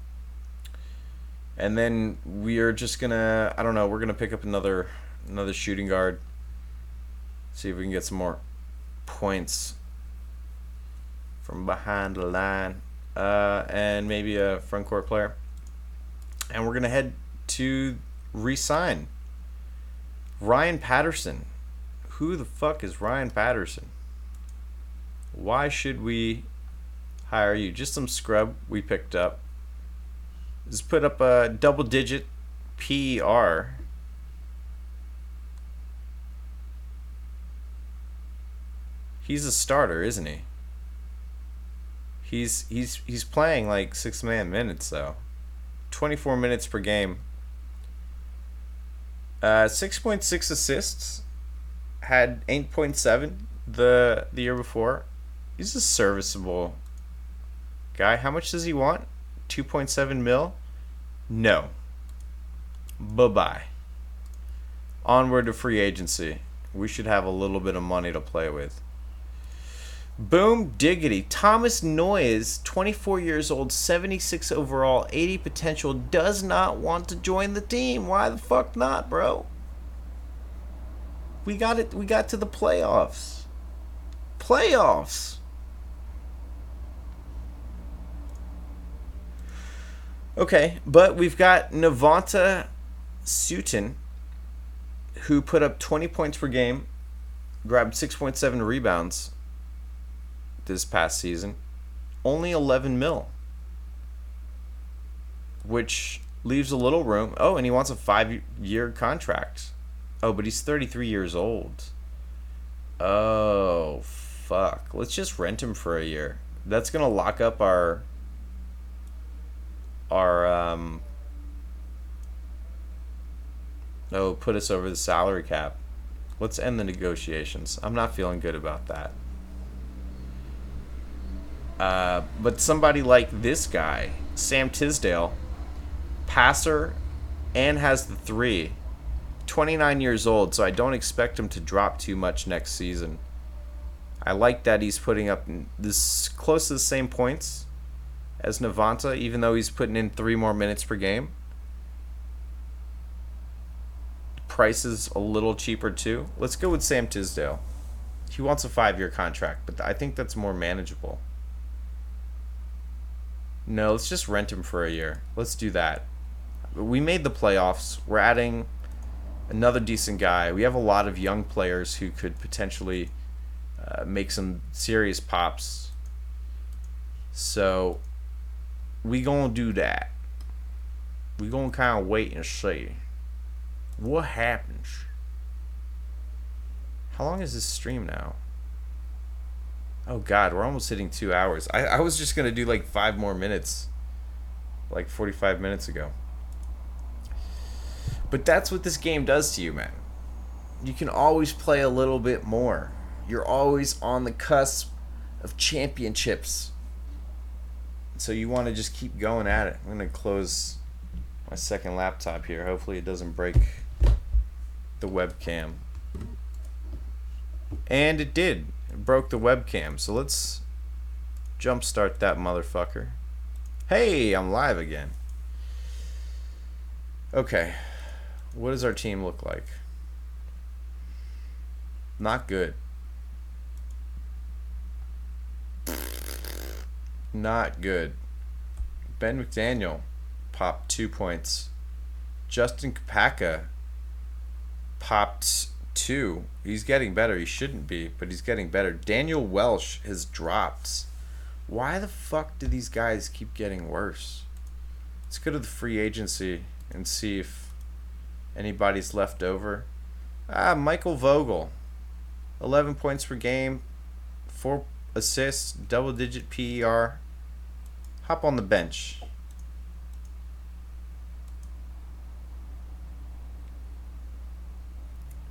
And then we are just going to, I don't know, we're going to pick up another shooting guard. See if we can get some more points from behind the line. And maybe a front court player. And we're going to head to re-sign. Ryan Patterson. Who the fuck is Ryan Patterson? Why should we hire you? Just some scrub we picked up. Just put up a double-digit PER. He's a starter, isn't he? He's playing like 6-man minutes though. 24 minutes per game. 6.6 assists. Had 8.7 the year before. He's a serviceable guy. How much does he want? 2.7 mil? No. Bye-bye. Onward to free agency. We should have a little bit of money to play with. Boom diggity. Thomas Noyes, 24 years old, 76 overall, 80 potential, does not want to join the team. Why the fuck not, bro? We got it. We got to the playoffs. Playoffs. Okay, but we've got Navanta Sutton, who put up 20 points per game, grabbed 6.7 rebounds this past season. Only 11 mil. Which leaves a little room. Oh, and he wants a 5-year contract. Oh, but he's 33 years old. Oh, fuck. Let's just rent him for a year. That's going to lock up our put us over the salary cap. Let's end the negotiations. I'm not feeling good about that. But somebody like this guy, Sam Tisdale, passer and has the 3, 29 years old, so I don't expect him to drop too much next season. I like that he's putting up this close to the same points as Navanta, even though he's putting in 3 more minutes per game. Price is a little cheaper too. Let's go with Sam Tisdale. He wants a 5-year contract, but I think that's more manageable. No, let's just rent him for a year. Let's do that. We made the playoffs. We're adding another decent guy. We have a lot of young players who could potentially make some serious pops. So we gonna do that. We gonna kind of wait and see what happens. How long is this stream now? Oh god, we're almost hitting 2 hours. I was just gonna do like 5 more minutes, like 45 minutes ago. But that's what this game does to you, man. You can always play a little bit more. You're always on the cusp of championships. So you want to just keep going at it. I'm going to close my second laptop here. Hopefully it doesn't break the webcam. And it did. It broke the webcam. So let's jumpstart that motherfucker. Hey, I'm live again. Okay. What does our team look like? Not good. Not good. Ben McDaniel popped 2 points. Justin Kapaka popped 2. He's getting better. He shouldn't be, but he's getting better. Daniel Welsh has dropped. Why the fuck do these guys keep getting worse? Let's go to the free agency and see if anybody's left over. Michael Vogel. 11 points per game. 4 assists. Double-digit PER. Hop on the bench.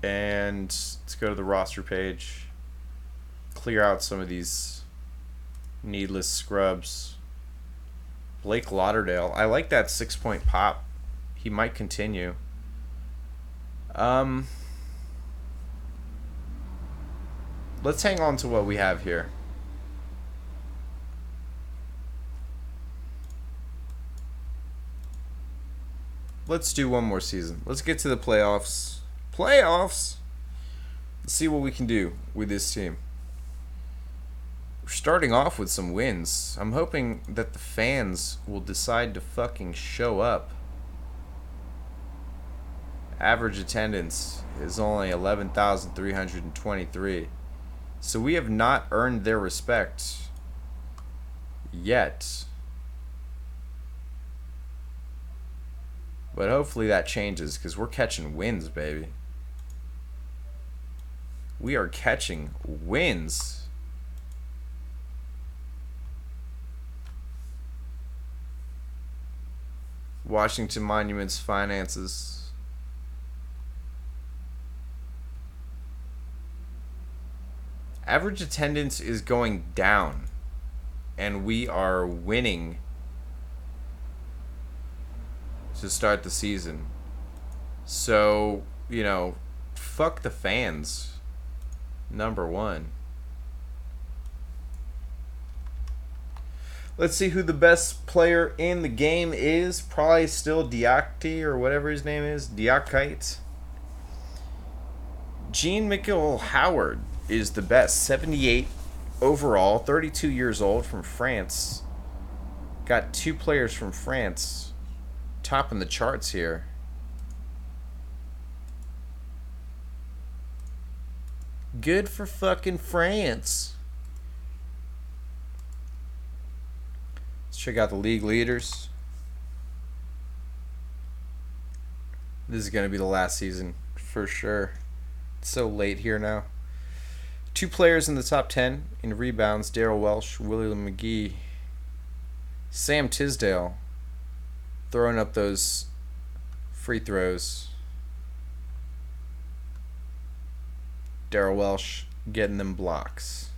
And let's go to the roster page. Clear out some of these needless scrubs. Blake Lauderdale. I like that 6-point pop. He might continue. Let's hang on to what we have here. Let's do one more season. Let's get to the playoffs. Playoffs! Let's see what we can do with this team. We're starting off with some wins. I'm hoping that the fans will decide to fucking show up. Average attendance is only 11,323. So we have not earned their respect yet. But hopefully that changes because we're catching wins, baby. We are catching wins. Washington Monuments finances. Average attendance is going down, and we are winning to start the season. So, you know, fuck the fans. Number one. Let's see who the best player in the game is. Probably still Diakite or whatever his name is. Diakite. Gene Michael Howard is the best. 78 overall. 32 years old from France. Got 2 players from France topping the charts here. Good for fucking France. Let's check out the league leaders. This is going to be the last season for sure. It's so late here now. 2 players in the top 10 in rebounds. Daryl Welsh, William McGee, Sam Tisdale throwing up those free throws. Daryl Welsh getting them blocks.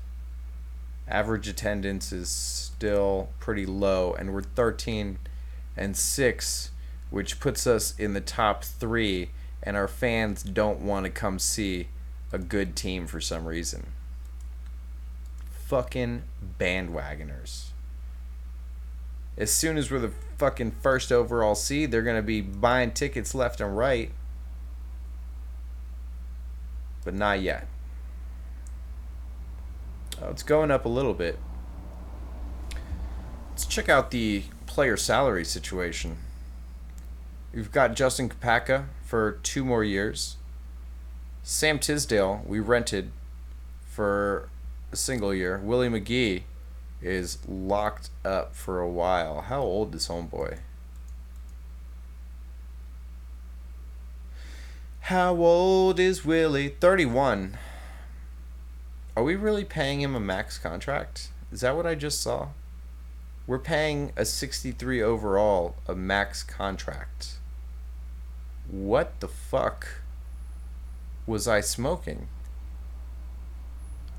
Average attendance is still pretty low, and we're 13-6, which puts us in the top 3, and our fans don't want to come see a good team for some reason. Fucking bandwagoners. As soon as we're the fucking first overall seed, they're going to be buying tickets left and right. But not yet. Oh, it's going up a little bit. Let's check out the player salary situation. We've got Justin Kapaka for 2 more years. Sam Tisdale, we rented for a single year. Willie McGee is locked up for a while. How old is homeboy? How old is Willie? 31. Are we really paying him a max contract? Is that what I just saw? We're paying a 63 overall a max contract. What the fuck was I smoking?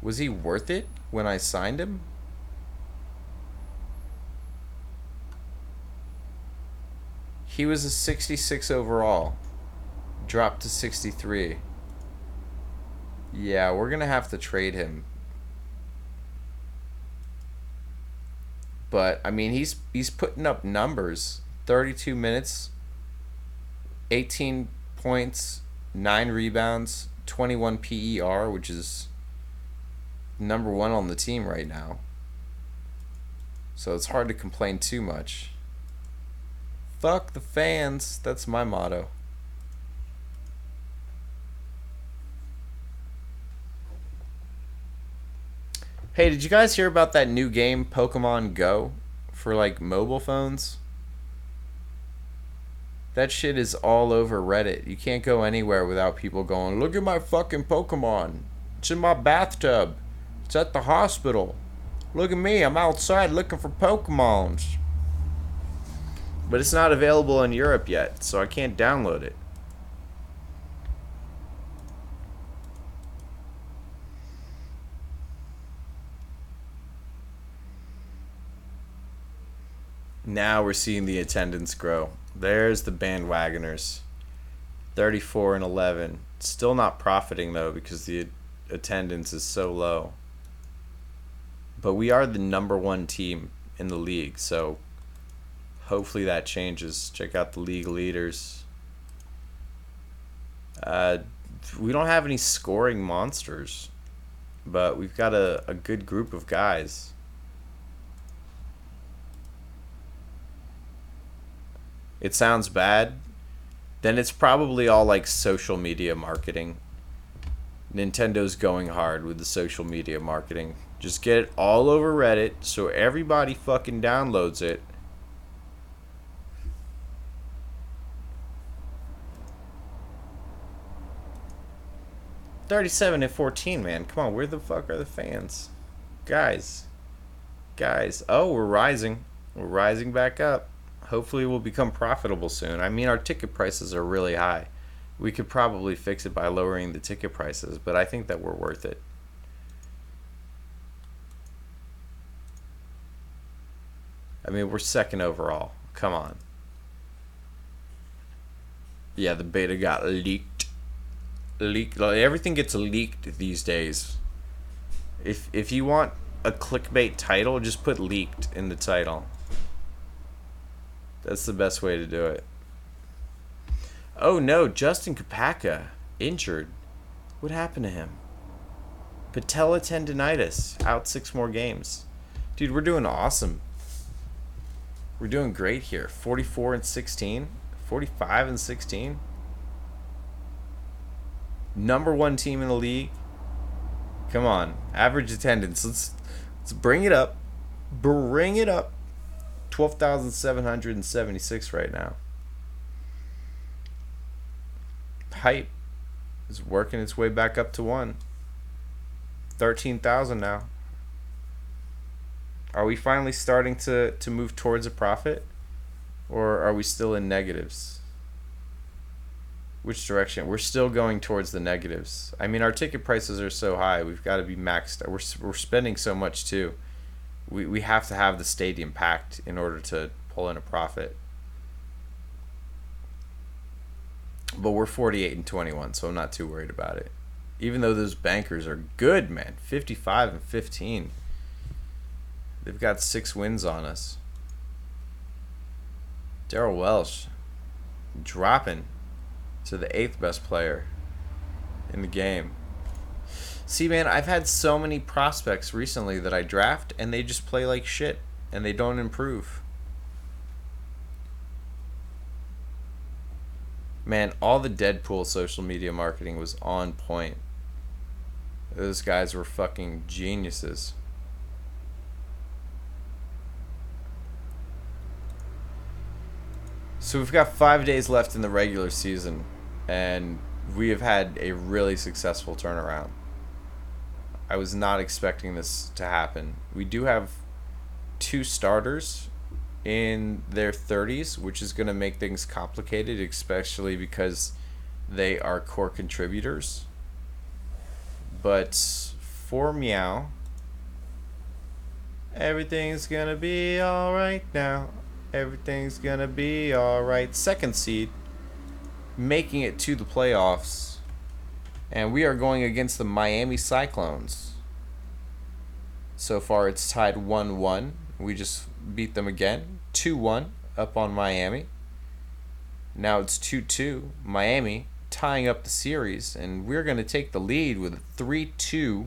Was he worth it when I signed him? He was a 66 overall. Dropped to 63. Yeah, we're going to have to trade him. But, I mean, he's putting up numbers. 32 minutes, 18 points, 9 rebounds, 21 PER, which is number 1 on the team right now. So it's hard to complain too much. Fuck the fans. That's my motto. Hey, did you guys hear about that new game, Pokemon Go, for like mobile phones? That shit is all over Reddit. You can't go anywhere without people going, look at my fucking Pokemon. It's in my bathtub. It's at the hospital. Look at me, I'm outside looking for Pokemons. But it's not available in Europe yet, so I can't download it. Now we're seeing the attendance grow. There's the bandwagoners. 34-11. Still not profiting though because the attendance is so low. But we are the number 1 team in the league, so hopefully that changes. Check out the league leaders. We don't have any scoring monsters, but we've got a good group of guys. It sounds bad, then it's probably all like social media marketing. Nintendo's going hard with the social media marketing. Just get it all over Reddit so everybody fucking downloads it. $37-14, man. Come on, where the fuck are the fans? Guys. Oh, we're rising. We're rising back up. Hopefully we'll become profitable soon. I mean, our ticket prices are really high. We could probably fix it by lowering the ticket prices, but I think that we're worth it. I mean, we're second overall. Come on. Yeah, the beta got leaked. Everything gets leaked these days. If you want a clickbait title, just put leaked in the title. That's the best way to do it. Oh no, Justin Kapaka injured. What happened to him? Patella tendonitis, out 6 more games. Dude, we're doing awesome. We're doing great here. 44-16, 45-16. Number 1 team in the league. Come on, average attendance. Let's bring it up. Bring it up. 12,776 right now. Hype is working its way back up to 1. 13,000 now. Are we finally starting to move towards a profit? Or are we still in negatives? Which direction? We're still going towards the negatives. I mean, our ticket prices are so high. We've got to be maxed. We're spending so much too. We have to have the stadium packed in order to pull in a profit. But we're 48-21, so I'm not too worried about it. Even though those bankers are good, man. 55-15. They've got 6 wins on us. Darrell Welsh dropping to the 8th best player in the game. See, man, I've had so many prospects recently that I draft, and they just play like shit, and they don't improve. Man, all the Deadpool social media marketing was on point. Those guys were fucking geniuses. So we've got 5 days left in the regular season, and we have had a really successful turnaround. I was not expecting this to happen. We do have 2 starters in their 30s, which is going to make things complicated, especially because they are core contributors. But for Meow, everything's going to be alright now. Everything's going to be alright. 2nd seed, making it to the playoffs. And we are going against the Miami Cyclones. So far it's tied 1-1. We just beat them again. 2-1 up on Miami. Now it's 2-2. Miami tying up the series. And we're going to take the lead with a 3-2.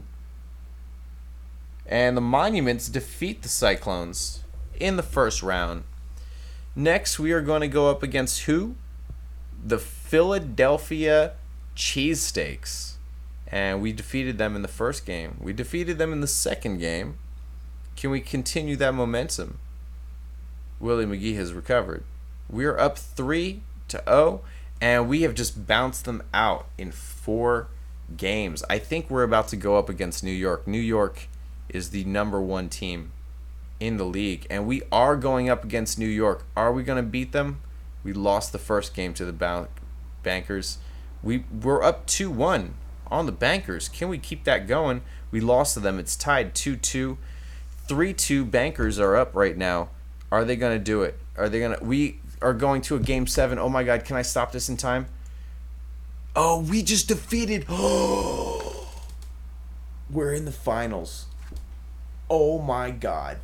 And the Monuments defeat the Cyclones in the first round. Next we are going to go up against who? The Philadelphia Cheesesteaks. And we defeated them in the first game. We defeated them in the second game. Can we continue that momentum? Willie McGee has recovered. We're up 3-0, and we have just bounced them out in 4 games. I think we're about to go up against New York. New York is the number 1 team in the league, and we are going up against New York. Are we going to beat them? We lost the first game to the Bankers. We're up 2-1 on the Bankers. Can we keep that going? We lost to them. It's tied 2-2. 3-2 Bankers are up right now. Are they going to do it? We are going to a game 7. Oh my god, can I stop this in time? Oh, we just defeated. We're in the finals. Oh my god.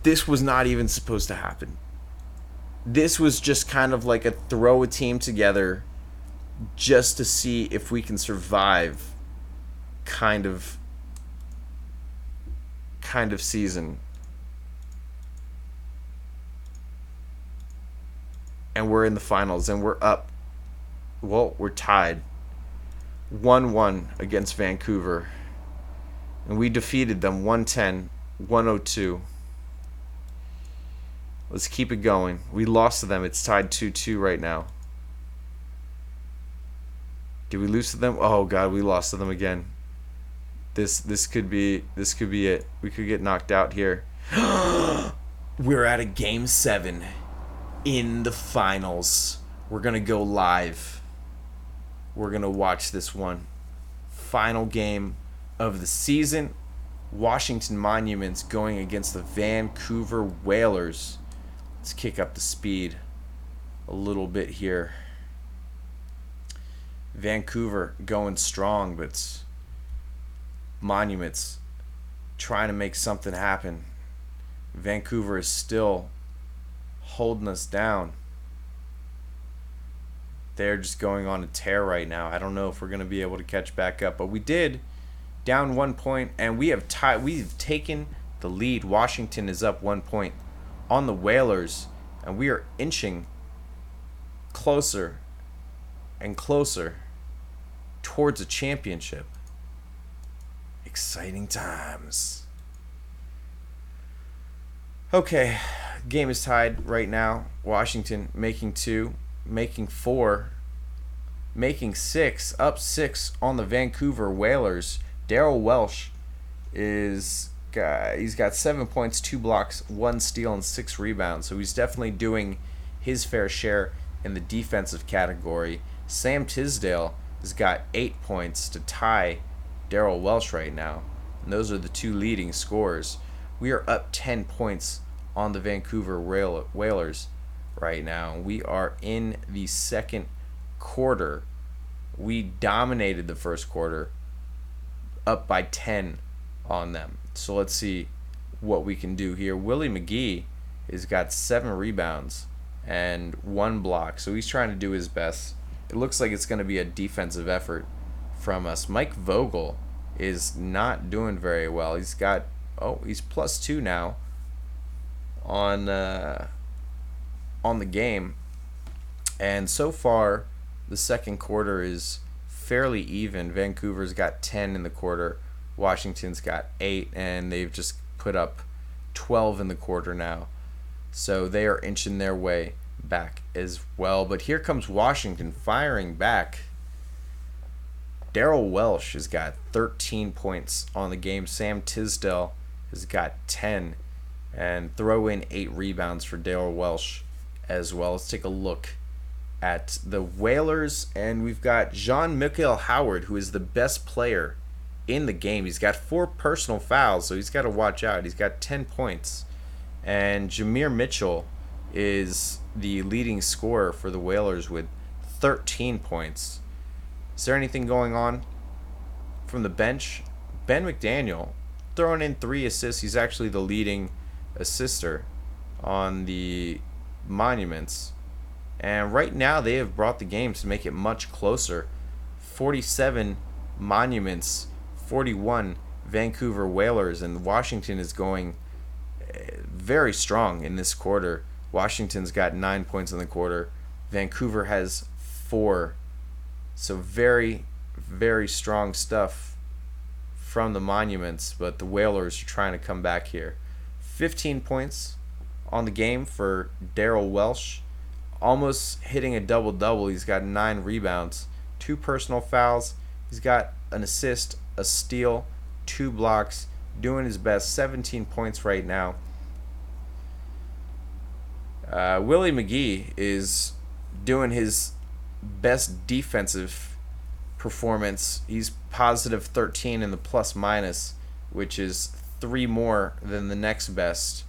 This was not even supposed to happen. This was just kind of like a throw a team together just to see if we can survive kind of season. And we're in the finals, and we're up Well, we're tied 1-1 against Vancouver. And we defeated them 110-102. Let's keep it going. We lost to them. It's tied 2-2 right now. Did we lose to them? Oh god, we lost to them again. This could be it. We could get knocked out here. We're at a game 7 in the finals. We're going to go live. We're going to watch this one. Final game of the season. Washington Monuments going against the Vancouver Whalers. Let's kick up the speed a little bit here. Vancouver going strong, but Monuments trying to make something happen. Vancouver is still holding us down. They're just going on a tear right now. I don't know if we're going to be able to catch back up, but we did, down 1 point, and we've taken the lead. Washington is up 1 point on the Whalers, and we are inching closer and closer towards a championship. Exciting times. Okay, game is tied right now. Washington making 2, making 4, making 6, up 6 on the Vancouver Whalers. Daryl Welsh he's got 7 points, 2 blocks, 1 steal, and 6 rebounds. So he's definitely doing his fair share in the defensive category. Sam Tisdale has got 8 points to tie Daryl Welsh right now. And those are the 2 leading scorers. We are up 10 points on the Vancouver Whalers right now. We are in the second quarter. We dominated the first quarter, up by 10 on them. So let's see what we can do here. Willie McGee has got 7 rebounds and 1 block, so he's trying to do his best. It looks like it's going to be a defensive effort from us. Mike Vogel is not doing very well. He's +2 now on the game, and so far the second quarter is fairly even. Vancouver's got 10 in the quarter, Washington's got 8, and they've just put up 12 in the quarter now, so they are inching their way back as well. But here comes Washington firing back. Daryl Welsh has got 13 points on the game. Sam Tisdale has got 10, and throw in 8 rebounds for Daryl Welsh as well. Let's take a look at the Whalers, and we've got Jean-Michel Howard, who is the best player in the game. He's got 4 personal fouls, so he's got to watch out. He's got 10 points. And Jameer Mitchell is the leading scorer for the Whalers with 13 points. Is there anything going on from the bench? Ben McDaniel throwing in 3 assists. He's actually the leading assister on the Monuments. And right now they have brought the game to make it much closer. 47 Monuments, 41 Vancouver Whalers, and Washington is going very strong in this quarter. Washington's got 9 points in the quarter. Vancouver has 4. So very, very strong stuff from the Monuments, but the Whalers are trying to come back here. 15 points on the game for Daryl Welsh, almost hitting a double-double. He's got 9 rebounds, 2 personal fouls. He's got an assist, a steal, 2 blocks, doing his best. 17 points right now. Willie McGee is doing his best defensive performance. He's positive 13 in the plus-minus, which is 3 more than the next best,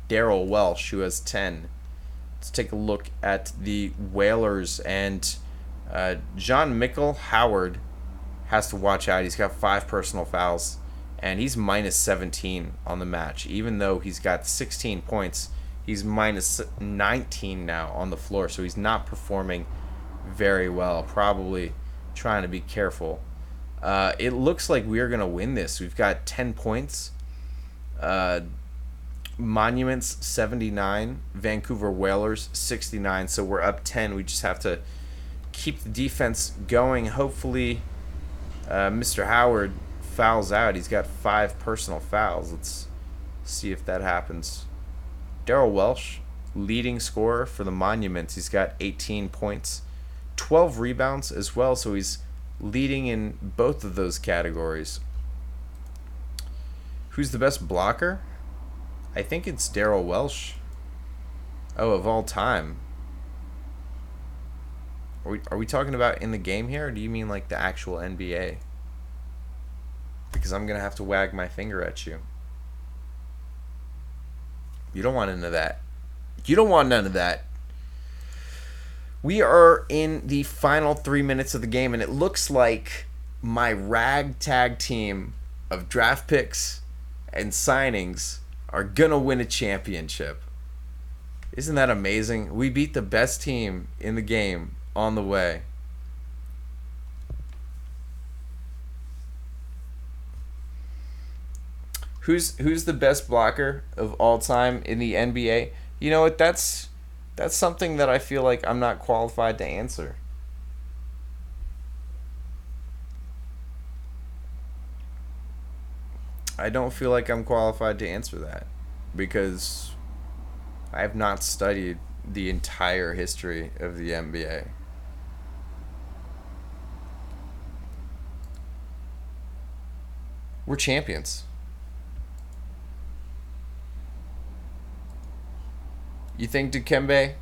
Daryl Welsh, who has 10. Let's take a look at the Whalers, and Jean-Michel Howard has to watch out. He's got 5 personal fouls, and he's minus 17 on the match. Even though he's got 16 points, he's minus 19 now on the floor, so he's not performing very well. Probably trying to be careful. It looks like we're going to win this. We've got 10 points. Monuments 79, Vancouver Whalers 69, so we're up 10. We just have to keep the defense going. Hopefully, Mr. Howard fouls out. He's got 5 personal fouls. Let's see if that happens. Darrell Welsh, leading scorer for the Monuments. He's got 18 points, 12 rebounds as well, so he's leading in both of those categories. Who's the best blocker? I think it's Darrell Welsh. Oh, of all time. Are we talking about in the game here, or do you mean like the actual NBA? Because I'm going to have to wag my finger at you. You don't want none of that. You don't want none of that. We are in the final 3 minutes of the game, and it looks like my ragtag team of draft picks and signings are going to win a championship. Isn't that amazing? We beat the best team in the game on the way. Who's the best blocker of all time in the NBA? You know what? That's something that I feel like I'm not qualified to answer. I don't feel like I'm qualified to answer that because I have not studied the entire history of the NBA. We're champions. You think Dikembe?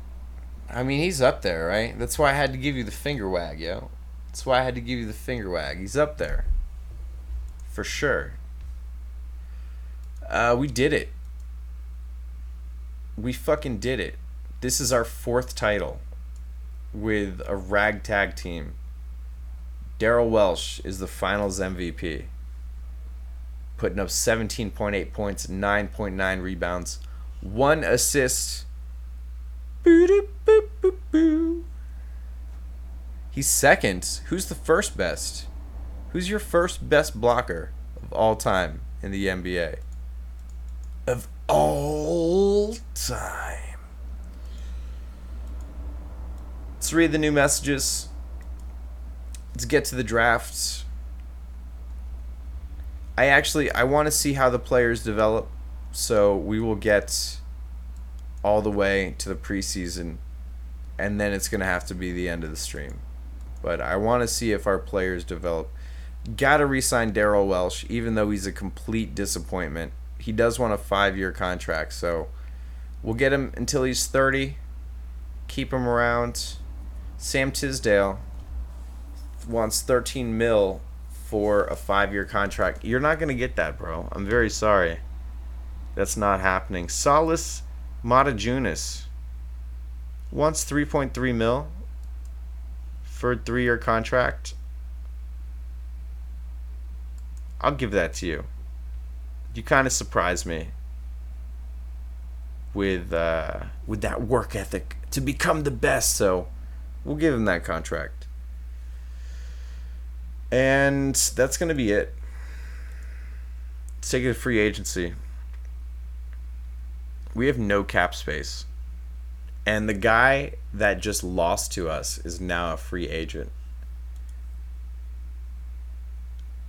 I mean, he's up there, right? That's why I had to give you the finger wag, yo. That's why I had to give you the finger wag. He's up there. For sure. We did it. We fucking did it. This is our 4th title with a ragtag team. Darrell Welsh is the finals MVP. Putting up 17.8 points, 9.9 rebounds, 1 assist. He's second. Who's the first best? Who's your first best blocker of all time in the NBA? Of all time. Let's read the new messages. Let's get to the drafts. I want to see how the players develop, so we will get all the way to the preseason, and then it's going to have to be the end of the stream. But I want to see if our players develop. Got to re-sign Darrell Welsh, even though he's a complete disappointment. He does want a 5-year contract, so we'll get him until he's 30. Keep him around. Sam Tisdale wants 13 mil for a 5-year contract. You're not going to get that, bro. I'm very sorry. That's not happening. Solace Matajunas wants 3.3 mil for a 3-year contract. I'll give that to you. You kind of surprised me with that work ethic to become the best, so we'll give him that contract. And that's going to be it. Let's take it to free agency. We have no cap space. And the guy that just lost to us is now a free agent.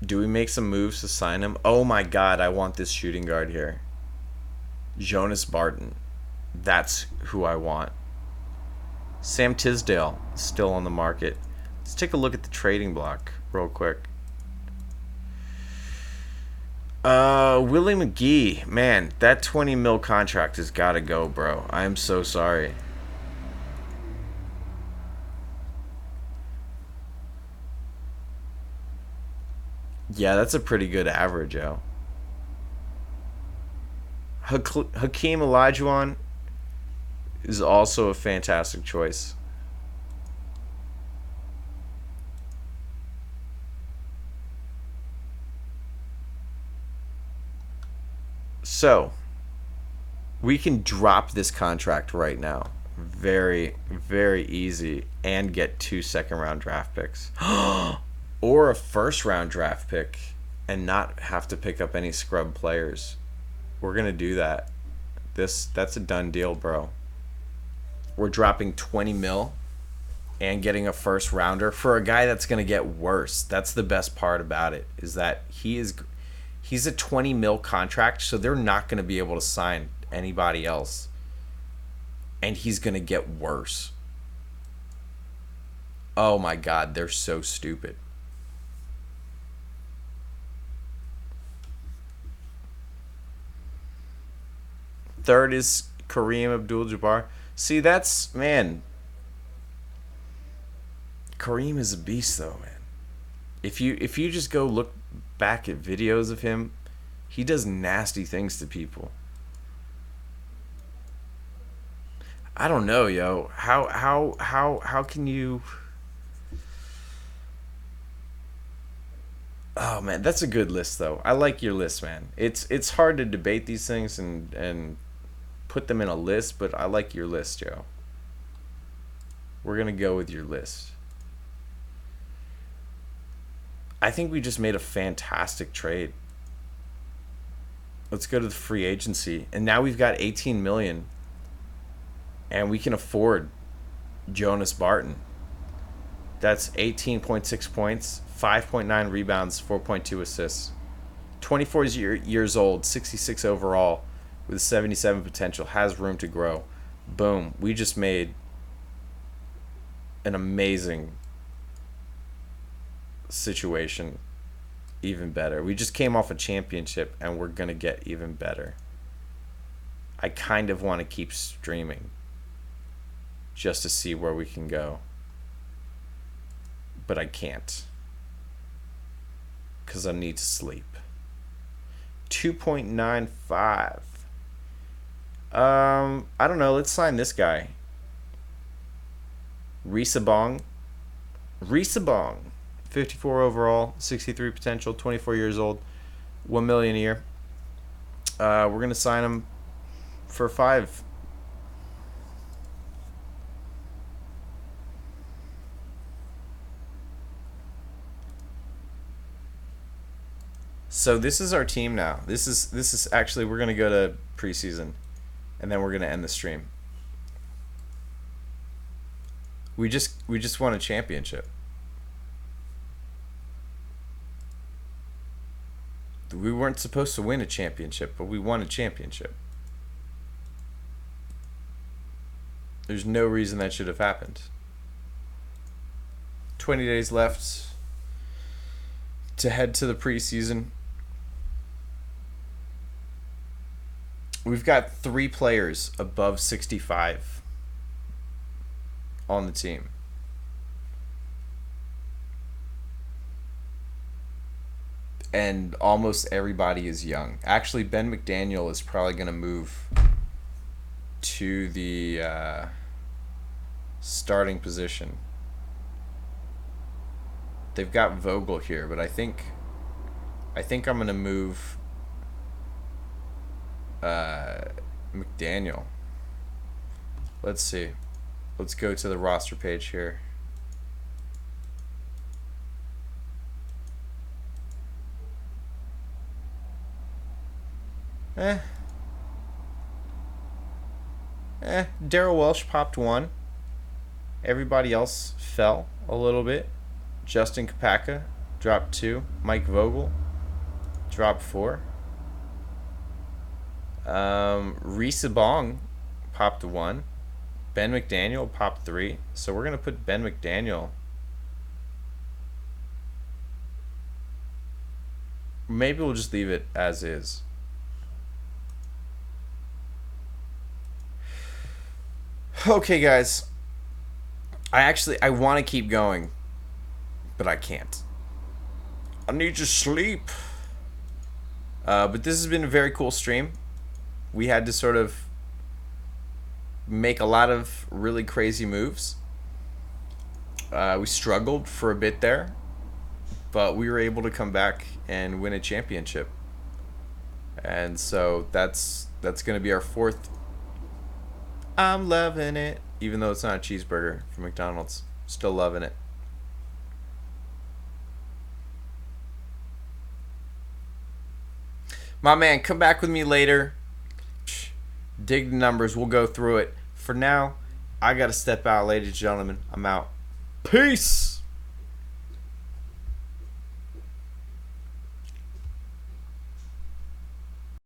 Do we make some moves to sign him? Oh my god, I want this shooting guard here. Jonas Barton. That's who I want. Sam Tisdale, still on the market. Let's take a look at the trading block real quick. Willie McGee. Man, that 20 mil contract has got to go, bro. I am so sorry. Yeah, that's a pretty good average, yo. Hakeem Olajuwon is also a fantastic choice. So, we can drop this contract right now. Very, very easy. And get 2 second-round draft picks. Or a first-round draft pick and not have to pick up any scrub players. We're going to do that. That's a done deal, bro. We're dropping 20 mil and getting a first rounder for a guy that's going to get worse. That's the best part about it, is that he's a 20 mil contract, so they're not going to be able to sign anybody else. And he's going to get worse. Oh my God, they're so stupid. Third is Kareem Abdul-Jabbar. See, man. Kareem is a beast, though, man. If you just go look back at videos of him, he does nasty things to people. I don't know, yo. How can you? Oh man, that's a good list though. I like your list, man. It's hard to debate these things and put them in a list, but I like your list, yo. We're gonna go with your list. I think we just made a fantastic trade. Let's go to the free agency, and now we've got 18 million, and we can afford Jonas Barton. That's 18.6 points, 5.9 rebounds, 4.2 assists. 24 years old, 66 overall, with 77 potential, has room to grow. Boom. We just made an amazing situation even better. We just came off a championship, and we're going to get even better. I kind of want to keep streaming just to see where we can go. But I can't, because I need to sleep. 2.95. I don't know. Let's sign this guy. Risabong. 54 overall, 63 potential, 24 years old, 1 million a year. We're gonna sign him for 5. So this is our team now. This is actually, we're gonna go to preseason, and then we're gonna end the stream. We just won a championship. We weren't supposed to win a championship, but we won a championship. There's no reason that should have happened. 20 days left to head to the preseason. We've got 3 players above 65 on the team. And almost everybody is young. Actually, Ben McDaniel is probably going to move to the starting position. They've got Vogel here, but I think I'm going to move McDaniel. Let's see. Let's go to the roster page here. Daryl Welsh popped 1. Everybody else fell a little bit. Justin Kapaka dropped 2. Mike Vogel dropped 4. Risa Bong popped 1. Ben McDaniel popped 3. So we're gonna put Ben McDaniel. Maybe we'll just leave it as is. Okay, guys. I want to keep going, but I can't. I need to sleep. But this has been a very cool stream. We had to sort of make a lot of really crazy moves. We struggled for a bit there, but we were able to come back and win a championship. And so that's going to be our 4th. I'm loving it. Even though it's not a cheeseburger from McDonald's. Still loving it. My man, come back with me later. Dig the numbers. We'll go through it. For now, I got to step out, ladies and gentlemen. I'm out. Peace!